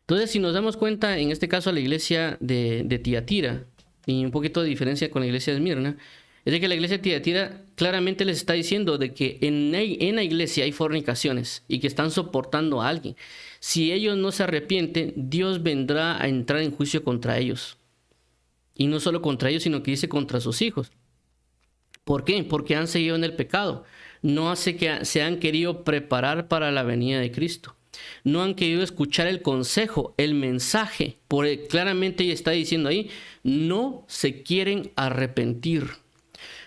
Entonces, si nos damos cuenta, en este caso la iglesia de Tiatira, y un poquito de diferencia con la iglesia de Esmirna, es de que la iglesia de Tiatira claramente les está diciendo de que en la iglesia hay fornicaciones y que están soportando a alguien. Si ellos no se arrepienten, Dios vendrá a entrar en juicio contra ellos. Y no solo contra ellos, sino que dice contra sus hijos. ¿Por qué? Porque han seguido en el pecado. No hace que se han querido preparar para la venida de Cristo. No han querido escuchar el consejo, el mensaje. Claramente está diciendo ahí, no se quieren arrepentir.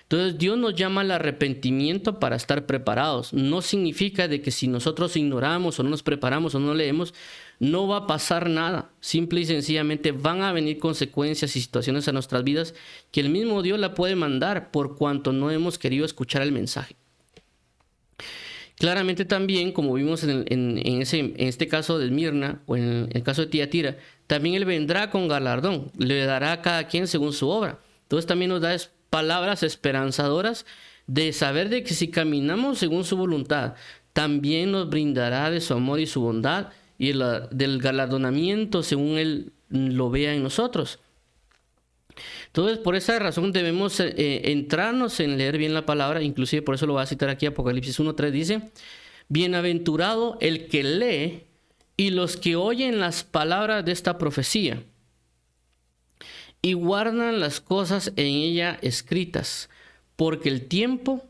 Entonces Dios nos llama al arrepentimiento para estar preparados. No significa de que si nosotros ignoramos o no nos preparamos o no leemos, no va a pasar nada. Simple y sencillamente van a venir consecuencias y situaciones a nuestras vidas que el mismo Dios la puede mandar por cuanto no hemos querido escuchar el mensaje. Claramente también, como vimos en este caso de Esmirna o en el caso de Tiatira, también Él vendrá con galardón, le dará a cada quien según su obra. Entonces también nos da palabras esperanzadoras de saber de que si caminamos según su voluntad, también nos brindará de su amor y su bondad y del galardonamiento según Él lo vea en nosotros. Entonces, por esa razón debemos entrarnos en leer bien la palabra, inclusive por eso lo voy a citar aquí, Apocalipsis 1:3 dice, bienaventurado el que lee y los que oyen las palabras de esta profecía y guardan las cosas en ella escritas, porque el tiempo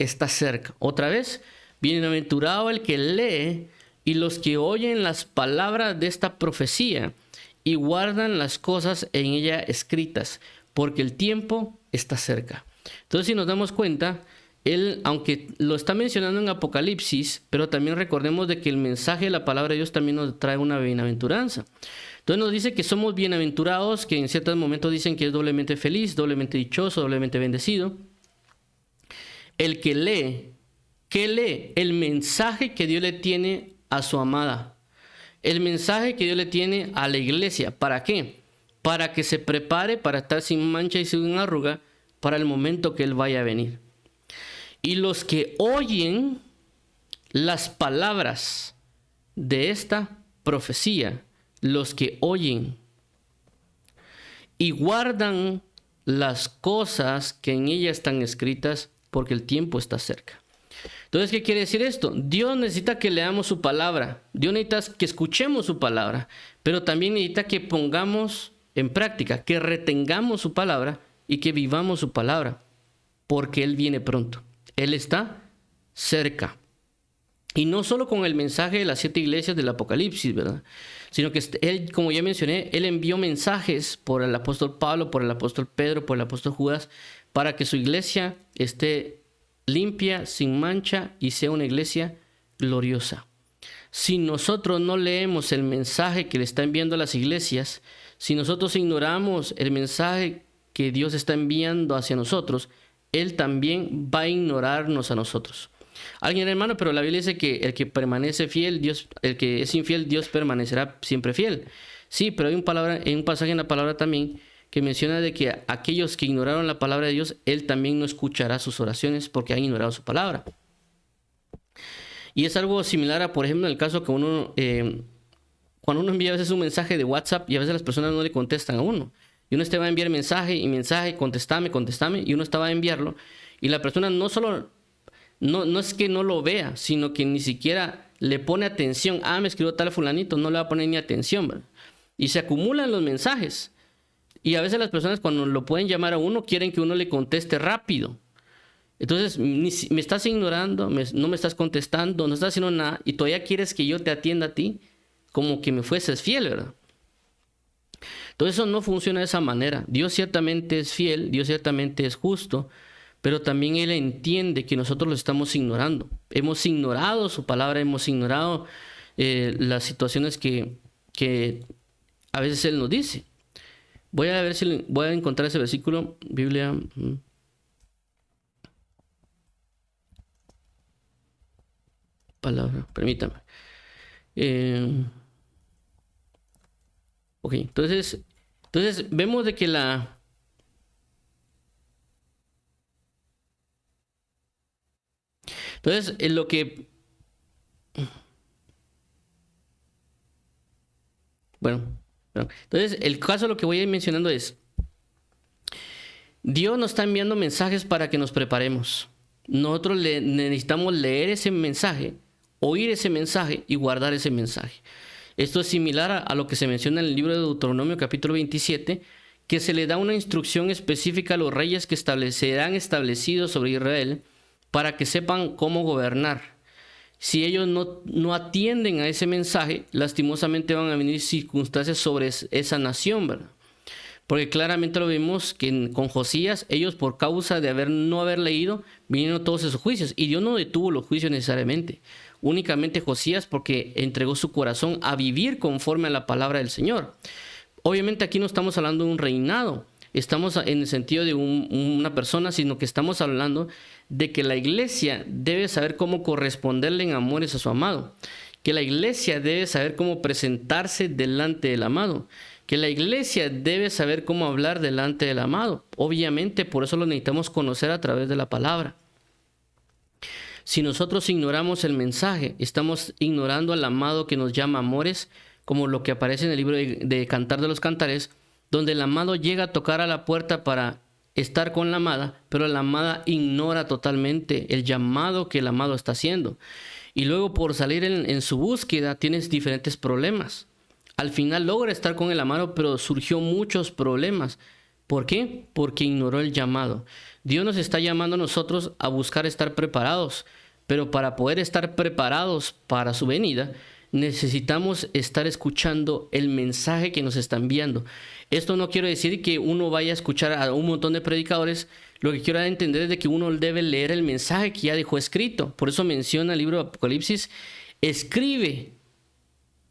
está cerca. Otra vez, bienaventurado el que lee y los que oyen las palabras de esta profecía y guardan las cosas en ella escritas, porque el tiempo está cerca. Entonces, si nos damos cuenta, él, aunque lo está mencionando en Apocalipsis, pero también recordemos de que el mensaje de la palabra de Dios también nos trae una bienaventuranza. Entonces nos dice que somos bienaventurados, que en ciertos momentos dicen que es doblemente feliz, doblemente dichoso, doblemente bendecido. El que lee, ¿qué lee? El mensaje que Dios le tiene a su amada. El mensaje que Dios le tiene a la iglesia. ¿Para qué? Para que se prepare para estar sin mancha y sin arruga para el momento que Él vaya a venir. Y los que oyen las palabras de esta profecía, los que oyen y guardan las cosas que en ella están escritas, porque el tiempo está cerca. Entonces, ¿qué quiere decir esto? Dios necesita que leamos su palabra. Dios necesita que escuchemos su palabra, pero también necesita que pongamos en práctica, que retengamos su palabra y que vivamos su palabra, porque Él viene pronto. Él está cerca. Y no solo con el mensaje de las 7 iglesias del Apocalipsis, ¿verdad? Sino que Él, como ya mencioné, Él envió mensajes por el apóstol Pablo, por el apóstol Pedro, por el apóstol Judas, para que su iglesia esté limpia, sin mancha y sea una iglesia gloriosa. Si nosotros no leemos el mensaje que le está enviando a las iglesias, si nosotros ignoramos el mensaje que Dios está enviando hacia nosotros, Él también va a ignorarnos a nosotros. Alguien, hermano, pero la Biblia dice que el que permanece fiel, Dios, el que es infiel, Dios permanecerá siempre fiel. Sí, pero hay un pasaje en la palabra también que menciona de que aquellos que ignoraron la palabra de Dios, Él también no escuchará sus oraciones porque han ignorado su palabra. Y es algo similar a, por ejemplo, en el caso que cuando uno envía a veces un mensaje de WhatsApp y a veces las personas no le contestan a uno. Y uno va a enviar mensaje y mensaje, contestame, y uno estaba a enviarlo. Y la persona no es que no lo vea, sino que ni siquiera le pone atención. Me escribió tal fulanito, no le va a poner ni atención, ¿verdad? Y se acumulan los mensajes. Y a veces las personas cuando lo pueden llamar a uno, quieren que uno le conteste rápido. Entonces, me estás ignorando, no me estás contestando, no estás haciendo nada, y todavía quieres que yo te atienda a ti, como que me fueses fiel, ¿verdad? Entonces eso no funciona de esa manera. Dios ciertamente es fiel, Dios ciertamente es justo, pero también Él entiende que nosotros lo estamos ignorando. Hemos ignorado su palabra, hemos ignorado las situaciones que a veces Él nos dice. Voy a ver si voy a encontrar ese versículo, Biblia. Palabra, permítame. Ok, entonces vemos de que Entonces, en lo que... Bueno, entonces el caso lo que voy a ir mencionando es, Dios nos está enviando mensajes para que nos preparemos. Nosotros necesitamos leer ese mensaje, oír ese mensaje y guardar ese mensaje. Esto es similar a lo que se menciona en el libro de Deuteronomio capítulo 27, que se le da una instrucción específica a los reyes que serán establecidos sobre Israel para que sepan cómo gobernar. Si ellos no atienden a ese mensaje, lastimosamente van a venir circunstancias sobre esa nación, ¿verdad? Porque claramente lo vimos que con Josías, ellos por causa de no haber leído, vinieron todos esos juicios. Y Dios no detuvo los juicios necesariamente. Únicamente Josías porque entregó su corazón a vivir conforme a la palabra del Señor. Obviamente aquí no estamos hablando de un reinado. Estamos en el sentido de una persona, sino que estamos hablando de que la iglesia debe saber cómo corresponderle en amores a su amado. Que la iglesia debe saber cómo presentarse delante del amado. Que la iglesia debe saber cómo hablar delante del amado. Obviamente, por eso lo necesitamos conocer a través de la palabra. Si nosotros ignoramos el mensaje, estamos ignorando al amado que nos llama amores, como lo que aparece en el libro de Cantar de los Cantares, donde el amado llega a tocar a la puerta para estar con la amada, pero la amada ignora totalmente el llamado que el amado está haciendo. Y luego por salir en su búsqueda tienes diferentes problemas. Al final logra estar con el amado, pero surgió muchos problemas. ¿Por qué? Porque ignoró el llamado. Dios nos está llamando a nosotros a buscar estar preparados, pero para poder estar preparados para su venida, necesitamos estar escuchando el mensaje que nos está enviando. Esto no quiere decir que uno vaya a escuchar a un montón de predicadores lo que quiero dar a entender es de que uno debe leer el mensaje que ya dejó escrito. Por eso menciona el libro de Apocalipsis, escribe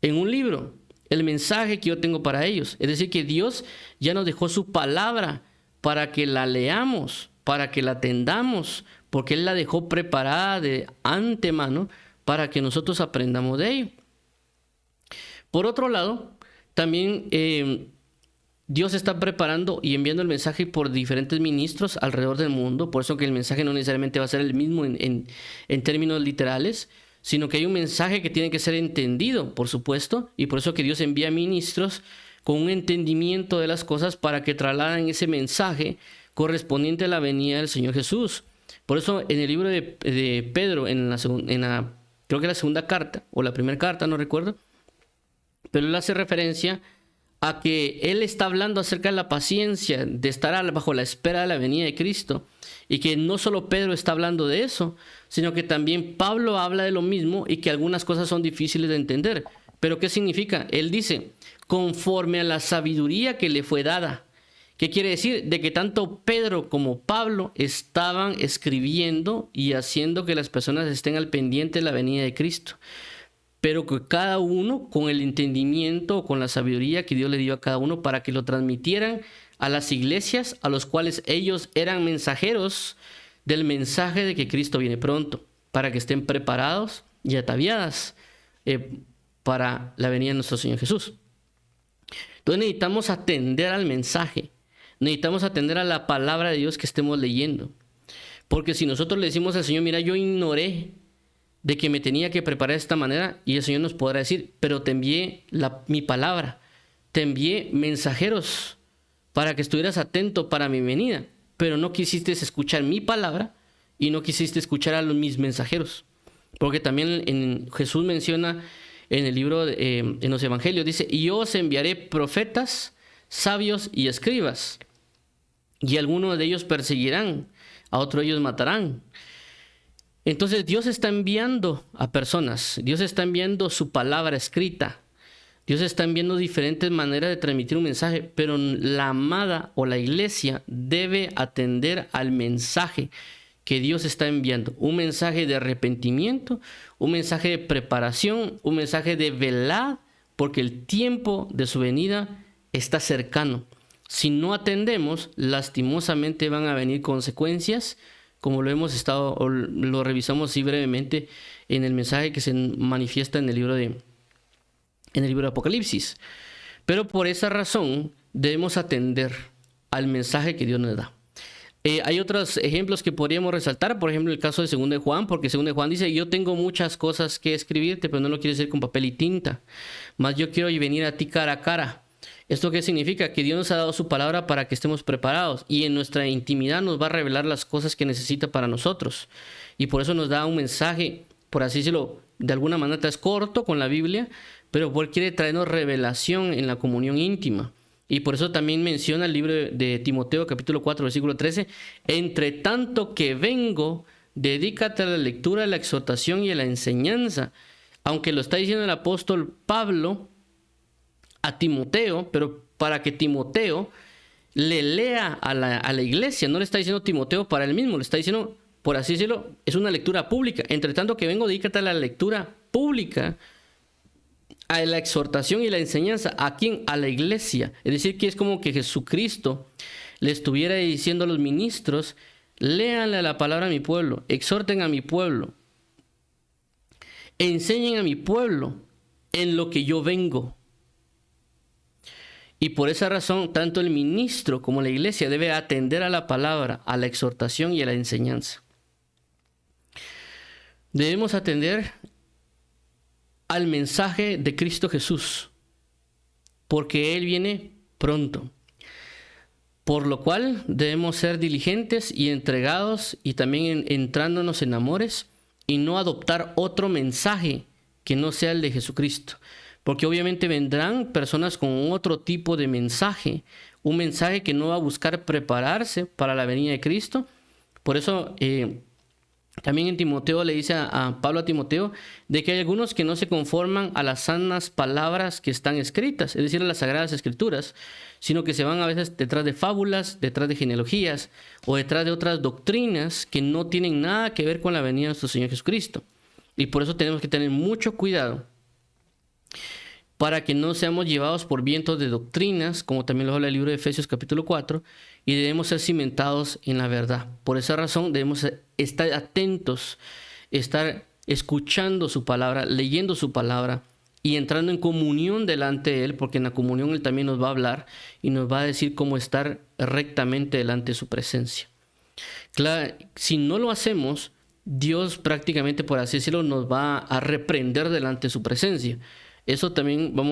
en un libro el mensaje que yo tengo para ellos. Es decir, que Dios ya nos dejó su palabra para que la leamos, para que la atendamos, porque Él la dejó preparada de antemano para que nosotros aprendamos de ello. Por otro lado, también Dios está preparando y enviando el mensaje por diferentes ministros alrededor del mundo. Por eso que el mensaje no necesariamente va a ser el mismo en términos literales, sino que hay un mensaje que tiene que ser entendido, por supuesto, y por eso que Dios envía ministros con un entendimiento de las cosas para que trasladen ese mensaje correspondiente a la venida del Señor Jesús. Por eso en el libro de Pedro, creo que la segunda carta, o la primera carta, no recuerdo, pero él hace referencia a que él está hablando acerca de la paciencia, de estar bajo la espera de la venida de Cristo, y que no solo Pedro está hablando de eso, sino que también Pablo habla de lo mismo y que algunas cosas son difíciles de entender. ¿Pero qué significa? Él dice, conforme a la sabiduría que le fue dada. ¿Qué quiere decir? De que tanto Pedro como Pablo estaban escribiendo y haciendo que las personas estén al pendiente de la venida de Cristo, pero que cada uno con el entendimiento, con la sabiduría que Dios le dio a cada uno para que lo transmitieran a las iglesias a los cuales ellos eran mensajeros del mensaje de que Cristo viene pronto, para que estén preparados y ataviadas para la venida de nuestro Señor Jesús. Entonces necesitamos atender al mensaje, necesitamos atender a la palabra de Dios que estemos leyendo, porque si nosotros le decimos al Señor, mira, yo ignoré de que me tenía que preparar de esta manera, y el Señor nos podrá decir, pero te envié mi palabra, te envié mensajeros para que estuvieras atento para mi venida, pero no quisiste escuchar mi palabra y no quisiste escuchar a mis mensajeros. Porque también Jesús menciona en el libro, en los evangelios, dice, y yo os enviaré profetas, sabios y escribas, y algunos de ellos perseguirán, a otros ellos matarán. Entonces Dios está enviando a personas, Dios está enviando su palabra escrita, Dios está enviando diferentes maneras de transmitir un mensaje, pero la amada o la iglesia debe atender al mensaje que Dios está enviando. Un mensaje de arrepentimiento, un mensaje de preparación, un mensaje de velad, porque el tiempo de su venida está cercano. Si no atendemos, lastimosamente van a venir consecuencias, como lo revisamos así brevemente en el mensaje que se manifiesta en el libro de Apocalipsis. Pero por esa razón debemos atender al mensaje que Dios nos da. Hay otros ejemplos que podríamos resaltar, por ejemplo el caso de 2 de Juan, porque 2 de Juan dice, yo tengo muchas cosas que escribirte, pero no lo quiero decir con papel y tinta, mas yo quiero venir a ti cara a cara. ¿Esto qué significa? Que Dios nos ha dado su palabra para que estemos preparados, y en nuestra intimidad nos va a revelar las cosas que necesita para nosotros, y por eso nos da un mensaje, por así decirlo, de alguna manera es corto con la Biblia, pero porque quiere traernos revelación en la comunión íntima. Y por eso también menciona el libro de Timoteo, capítulo 4, versículo 13. Entre tanto que vengo, dedícate a la lectura, a la exhortación y a la enseñanza. Aunque lo está diciendo el apóstol Pablo a Timoteo, pero para que Timoteo le lea a la iglesia. No le está diciendo Timoteo para él mismo, le está diciendo, por así decirlo, es una lectura pública. Entre tanto que vengo, dedícate a la lectura pública, a la exhortación y la enseñanza. ¿A quién? A la iglesia. Es decir, que es como que Jesucristo le estuviera diciendo a los ministros, léanle la palabra a mi pueblo, exhorten a mi pueblo, enseñen a mi pueblo en lo que yo vengo. Y por esa razón, tanto el ministro como la iglesia debe atender a la palabra, a la exhortación y a la enseñanza. Debemos atender al mensaje de Cristo Jesús, porque Él viene pronto. Por lo cual debemos ser diligentes y entregados, y también entrándonos en amores, y no adoptar otro mensaje que no sea el de Jesucristo. Porque obviamente vendrán personas con otro tipo de mensaje, un mensaje que no va a buscar prepararse para la venida de Cristo. Por eso También en Timoteo le dice a Pablo a Timoteo de que hay algunos que no se conforman a las sanas palabras que están escritas, es decir, a las sagradas escrituras, sino que se van a veces detrás de fábulas, detrás de genealogías o detrás de otras doctrinas que no tienen nada que ver con la venida de nuestro Señor Jesucristo. Y por eso tenemos que tener mucho cuidado para que no seamos llevados por vientos de doctrinas, como también lo habla el libro de Efesios capítulo 4, y debemos ser cimentados en la verdad. Por esa razón debemos estar atentos, estar escuchando su palabra, leyendo su palabra y entrando en comunión delante de Él, porque en la comunión Él también nos va a hablar y nos va a decir cómo estar rectamente delante de su presencia. Claro, si no lo hacemos, Dios prácticamente, por así decirlo, nos va a reprender delante de su presencia. Eso también lo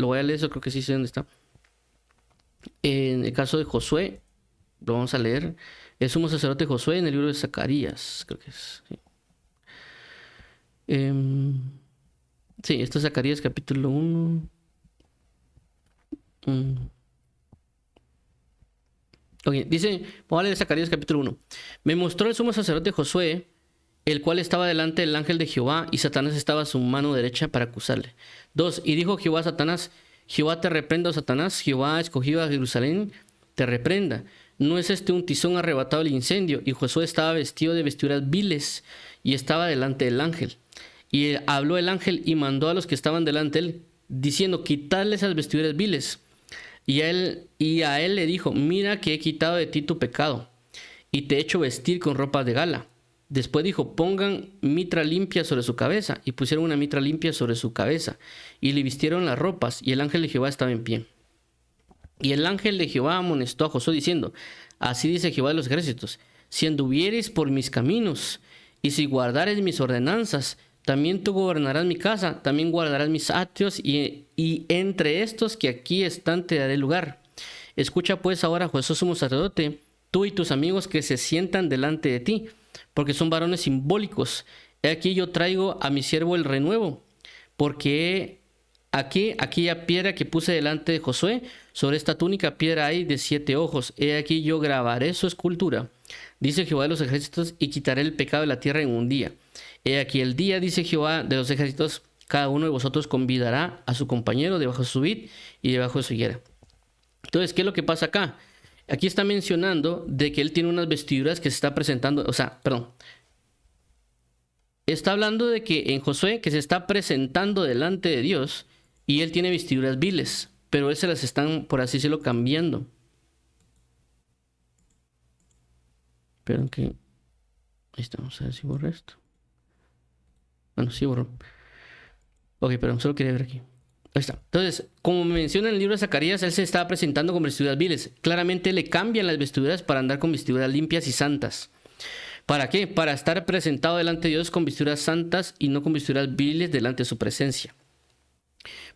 voy a leer, eso creo que sí sé dónde está. En el caso de Josué, lo vamos a leer. El sumo sacerdote Josué en el libro de Zacarías, creo que es. Sí, sí, esto es Zacarías capítulo 1. Ok, dice, vamos a leer Zacarías capítulo 1. Me mostró el sumo sacerdote Josué, el cual estaba delante del ángel de Jehová, y Satanás estaba a su mano derecha para acusarle. 2. Y dijo Jehová a Satanás: Jehová te reprenda, oh Satanás, Jehová ha escogido a Jerusalén, te reprenda. ¿No es este un tizón arrebatado del incendio? Y Josué estaba vestido de vestiduras viles, y estaba delante del ángel. Y habló el ángel y mandó a los que estaban delante de él, diciendo: quitadle esas vestiduras viles. Y a él le dijo: mira que he quitado de ti tu pecado, y te he hecho vestir con ropas de gala. Después dijo: pongan mitra limpia sobre su cabeza. Y pusieron una mitra limpia sobre su cabeza, y le vistieron las ropas, y el ángel de Jehová estaba en pie. Y el ángel de Jehová amonestó a Josué diciendo: así dice Jehová de los ejércitos: si anduvieres por mis caminos, y si guardares mis ordenanzas, también tú gobernarás mi casa, también guardarás mis atrios, y entre estos que aquí están te daré lugar. Escucha pues ahora, Josué sumo sacerdote, tú y tus amigos que se sientan delante de ti, porque son varones simbólicos. He aquí yo traigo a mi siervo el renuevo, porque aquella piedra que puse delante de Josué, sobre esta túnica piedra hay de 7 ojos. He aquí yo grabaré su escultura, dice Jehová de los ejércitos, y quitaré el pecado de la tierra en un día. He aquí el día, dice Jehová de los ejércitos, cada uno de vosotros convidará a su compañero debajo de su vid y debajo de su higuera. Entonces, ¿qué es lo que pasa acá? Aquí está mencionando de que él tiene unas vestiduras que se está presentando, está hablando de que en Josué que se está presentando delante de Dios y él tiene vestiduras viles, pero él se las están, por así decirlo, cambiando. Esperen que... Ahí está, vamos a ver si borra esto. Bueno, sí borró. Ok, pero solo quería ver aquí. Ahí está. Entonces, como menciona en el libro de Zacarías, él se estaba presentando con vestiduras viles. Claramente le cambian las vestiduras para andar con vestiduras limpias y santas. ¿Para qué? Para estar presentado delante de Dios con vestiduras santas y no con vestiduras viles delante de su presencia.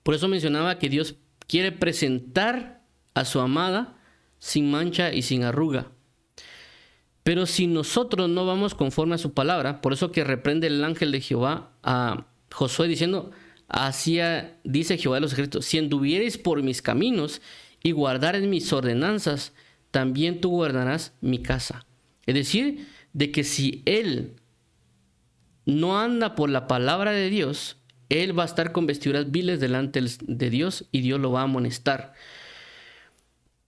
Por eso mencionaba que Dios quiere presentar a su amada sin mancha y sin arruga. Pero si nosotros no vamos conforme a su palabra, por eso que reprende el ángel de Jehová a Josué diciendo: así dice Jehová de los ejércitos: si anduvieres por mis caminos y guardares mis ordenanzas, también tú guardarás mi casa. Es decir, de que si él no anda por la palabra de Dios, él va a estar con vestiduras viles delante de Dios y Dios lo va a amonestar.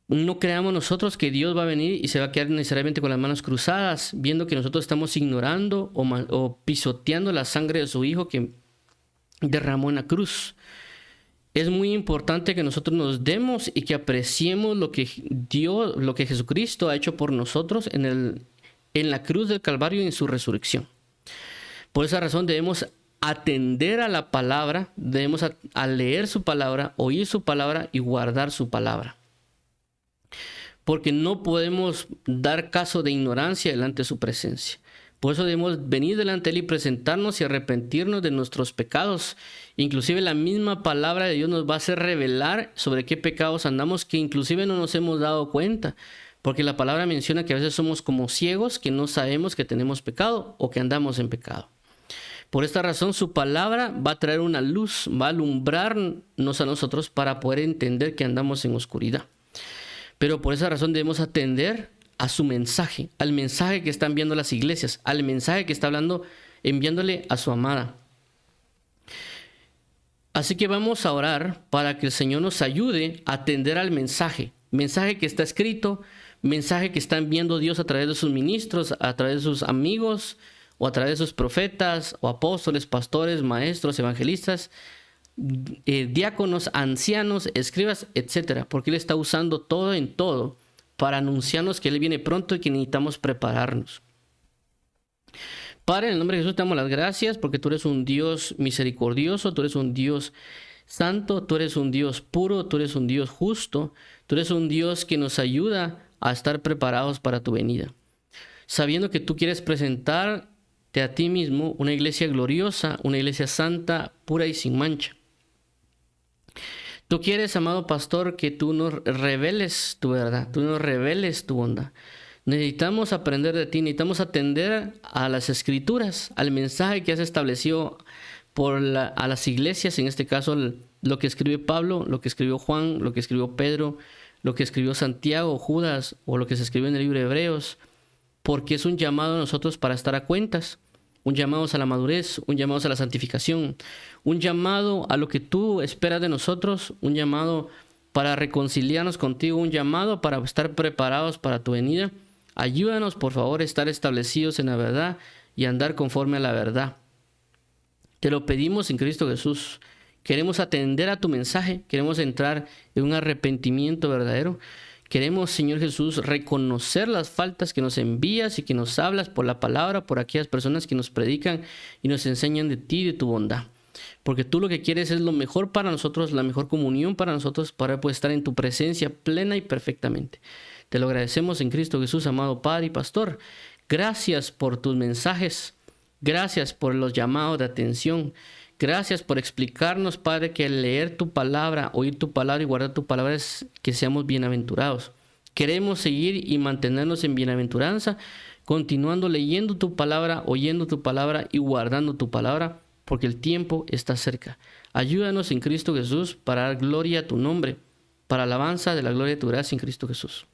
No creamos nosotros que Dios va a venir y se va a quedar necesariamente con las manos cruzadas, viendo que nosotros estamos ignorando o pisoteando la sangre de su Hijo que derramó en la cruz. Es muy importante que nosotros nos demos y que apreciemos lo que Jesucristo ha hecho por nosotros en la cruz del Calvario y en su resurrección. Por esa razón debemos atender a la palabra, debemos a leer su palabra, oír su palabra y guardar su palabra. Porque no podemos dar caso de ignorancia delante de su presencia. Por eso debemos venir delante de Él y presentarnos y arrepentirnos de nuestros pecados. Inclusive la misma palabra de Dios nos va a hacer revelar sobre qué pecados andamos, que inclusive no nos hemos dado cuenta. Porque la palabra menciona que a veces somos como ciegos, que no sabemos que tenemos pecado o que andamos en pecado. Por esta razón su palabra va a traer una luz, va a alumbrarnos a nosotros para poder entender que andamos en oscuridad. Pero por esa razón debemos atender a su mensaje, al mensaje que están enviando las iglesias, al mensaje que está enviándole a su amada. Así que vamos a orar para que el Señor nos ayude a atender al mensaje que está escrito, mensaje que está enviando Dios a través de sus ministros, a través de sus amigos, o a través de sus profetas, o apóstoles, pastores, maestros, evangelistas, diáconos, ancianos, escribas, etcétera, porque Él está usando todo en todo para anunciarnos que Él viene pronto y que necesitamos prepararnos. Padre, en el nombre de Jesús te damos las gracias porque tú eres un Dios misericordioso, tú eres un Dios santo, tú eres un Dios puro, tú eres un Dios justo, tú eres un Dios que nos ayuda a estar preparados para tu venida. Sabiendo que tú quieres presentarte a ti mismo una iglesia gloriosa, una iglesia santa, pura y sin mancha. Tú quieres, amado pastor, que tú nos reveles tu verdad, tú nos reveles tu bondad. Necesitamos aprender de ti, necesitamos atender a las escrituras, al mensaje que has establecido a las iglesias, en este caso lo que escribe Pablo, lo que escribió Juan, lo que escribió Pedro, lo que escribió Santiago, Judas, o lo que se escribió en el libro de Hebreos, porque es un llamado a nosotros para estar a cuentas, un llamado a la madurez, un llamado a la santificación, un llamado a lo que tú esperas de nosotros, un llamado para reconciliarnos contigo, un llamado para estar preparados para tu venida. Ayúdanos, por favor, a estar establecidos en la verdad y andar conforme a la verdad. Te lo pedimos en Cristo Jesús. Queremos atender a tu mensaje, queremos entrar en un arrepentimiento verdadero. Queremos, Señor Jesús, reconocer las faltas que nos envías y que nos hablas por la palabra, por aquellas personas que nos predican y nos enseñan de ti y de tu bondad. Porque tú lo que quieres es lo mejor para nosotros, la mejor comunión para nosotros, para poder estar en tu presencia plena y perfectamente. Te lo agradecemos en Cristo Jesús, amado Padre y Pastor. Gracias por tus mensajes. Gracias por los llamados de atención. Gracias por explicarnos, Padre, que al leer tu palabra, oír tu palabra y guardar tu palabra es que seamos bienaventurados. Queremos seguir y mantenernos en bienaventuranza, continuando leyendo tu palabra, oyendo tu palabra y guardando tu palabra, porque el tiempo está cerca. Ayúdanos en Cristo Jesús para dar gloria a tu nombre, para alabanza de la gloria de tu gracia en Cristo Jesús.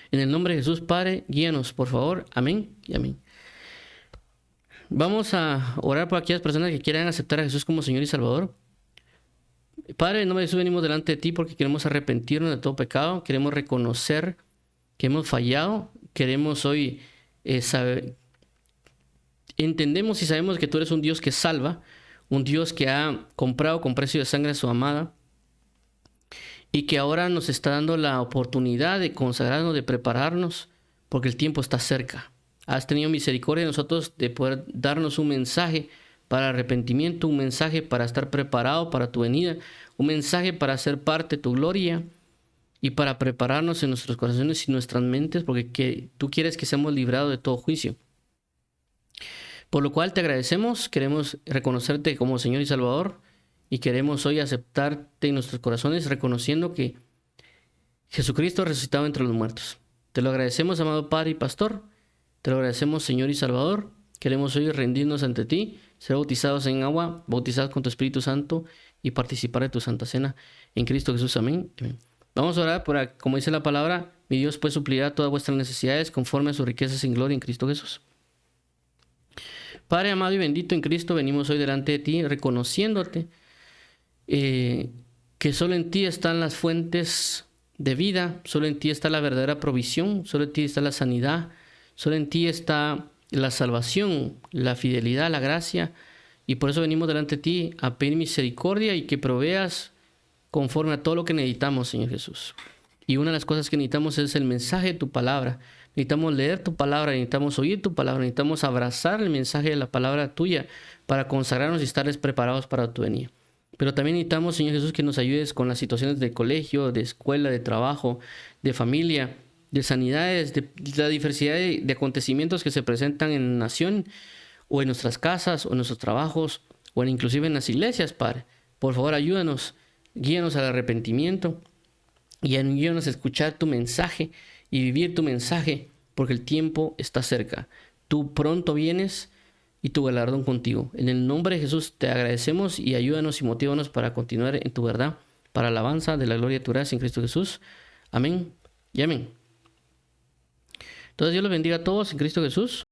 En el nombre de Jesús, Padre, guíanos, por favor. Amén y amén. Vamos a orar por aquellas personas que quieran aceptar a Jesús como Señor y Salvador. Padre, en nombre de Jesús venimos delante de ti porque queremos arrepentirnos de todo pecado, queremos reconocer que hemos fallado, queremos hoy entendemos y sabemos que tú eres un Dios que salva, un Dios que ha comprado con precio de sangre a su amada y que ahora nos está dando la oportunidad de consagrarnos, de prepararnos, porque el tiempo está cerca. Has tenido misericordia de nosotros de poder darnos un mensaje para arrepentimiento, un mensaje para estar preparado para tu venida, un mensaje para ser parte de tu gloria y para prepararnos en nuestros corazones y nuestras mentes, porque tú quieres que seamos librados de todo juicio. Por lo cual te agradecemos, queremos reconocerte como Señor y Salvador y queremos hoy aceptarte en nuestros corazones, reconociendo que Jesucristo ha resucitado entre los muertos. Te lo agradecemos, amado Padre y Pastor. Te lo agradecemos, Señor y Salvador. Queremos hoy rendirnos ante ti, ser bautizados en agua, bautizados con tu Espíritu Santo y participar de tu Santa Cena en Cristo Jesús. Amén. Amén. Vamos a orar por, como dice la palabra, mi Dios pues suplirá todas vuestras necesidades conforme a sus riquezas en gloria en Cristo Jesús. Padre amado y bendito en Cristo, venimos hoy delante de ti reconociéndote que solo en ti están las fuentes de vida, solo en ti está la verdadera provisión, solo en ti está la sanidad, solo en ti está la salvación, la fidelidad, la gracia, y por eso venimos delante de ti a pedir misericordia y que proveas conforme a todo lo que necesitamos, Señor Jesús. Y una de las cosas que necesitamos es el mensaje de tu palabra. Necesitamos leer tu palabra, necesitamos oír tu palabra, necesitamos abrazar el mensaje de la palabra tuya para consagrarnos y estar preparados para tu venida. Pero también necesitamos, Señor Jesús, que nos ayudes con las situaciones de colegio, de escuela, de trabajo, de familia, de sanidades, de la diversidad de acontecimientos que se presentan en la nación, o en nuestras casas, o en nuestros trabajos, o inclusive en las iglesias, Padre. Por favor, ayúdanos, guíanos al arrepentimiento y ayúdanos a escuchar tu mensaje y vivir tu mensaje, porque el tiempo está cerca. Tú pronto vienes y tu galardón contigo. En el nombre de Jesús te agradecemos y ayúdanos y motívanos para continuar en tu verdad, para alabanza de la gloria de tu gracia en Cristo Jesús. Amén y amén. Entonces Dios los bendiga a todos en Cristo Jesús.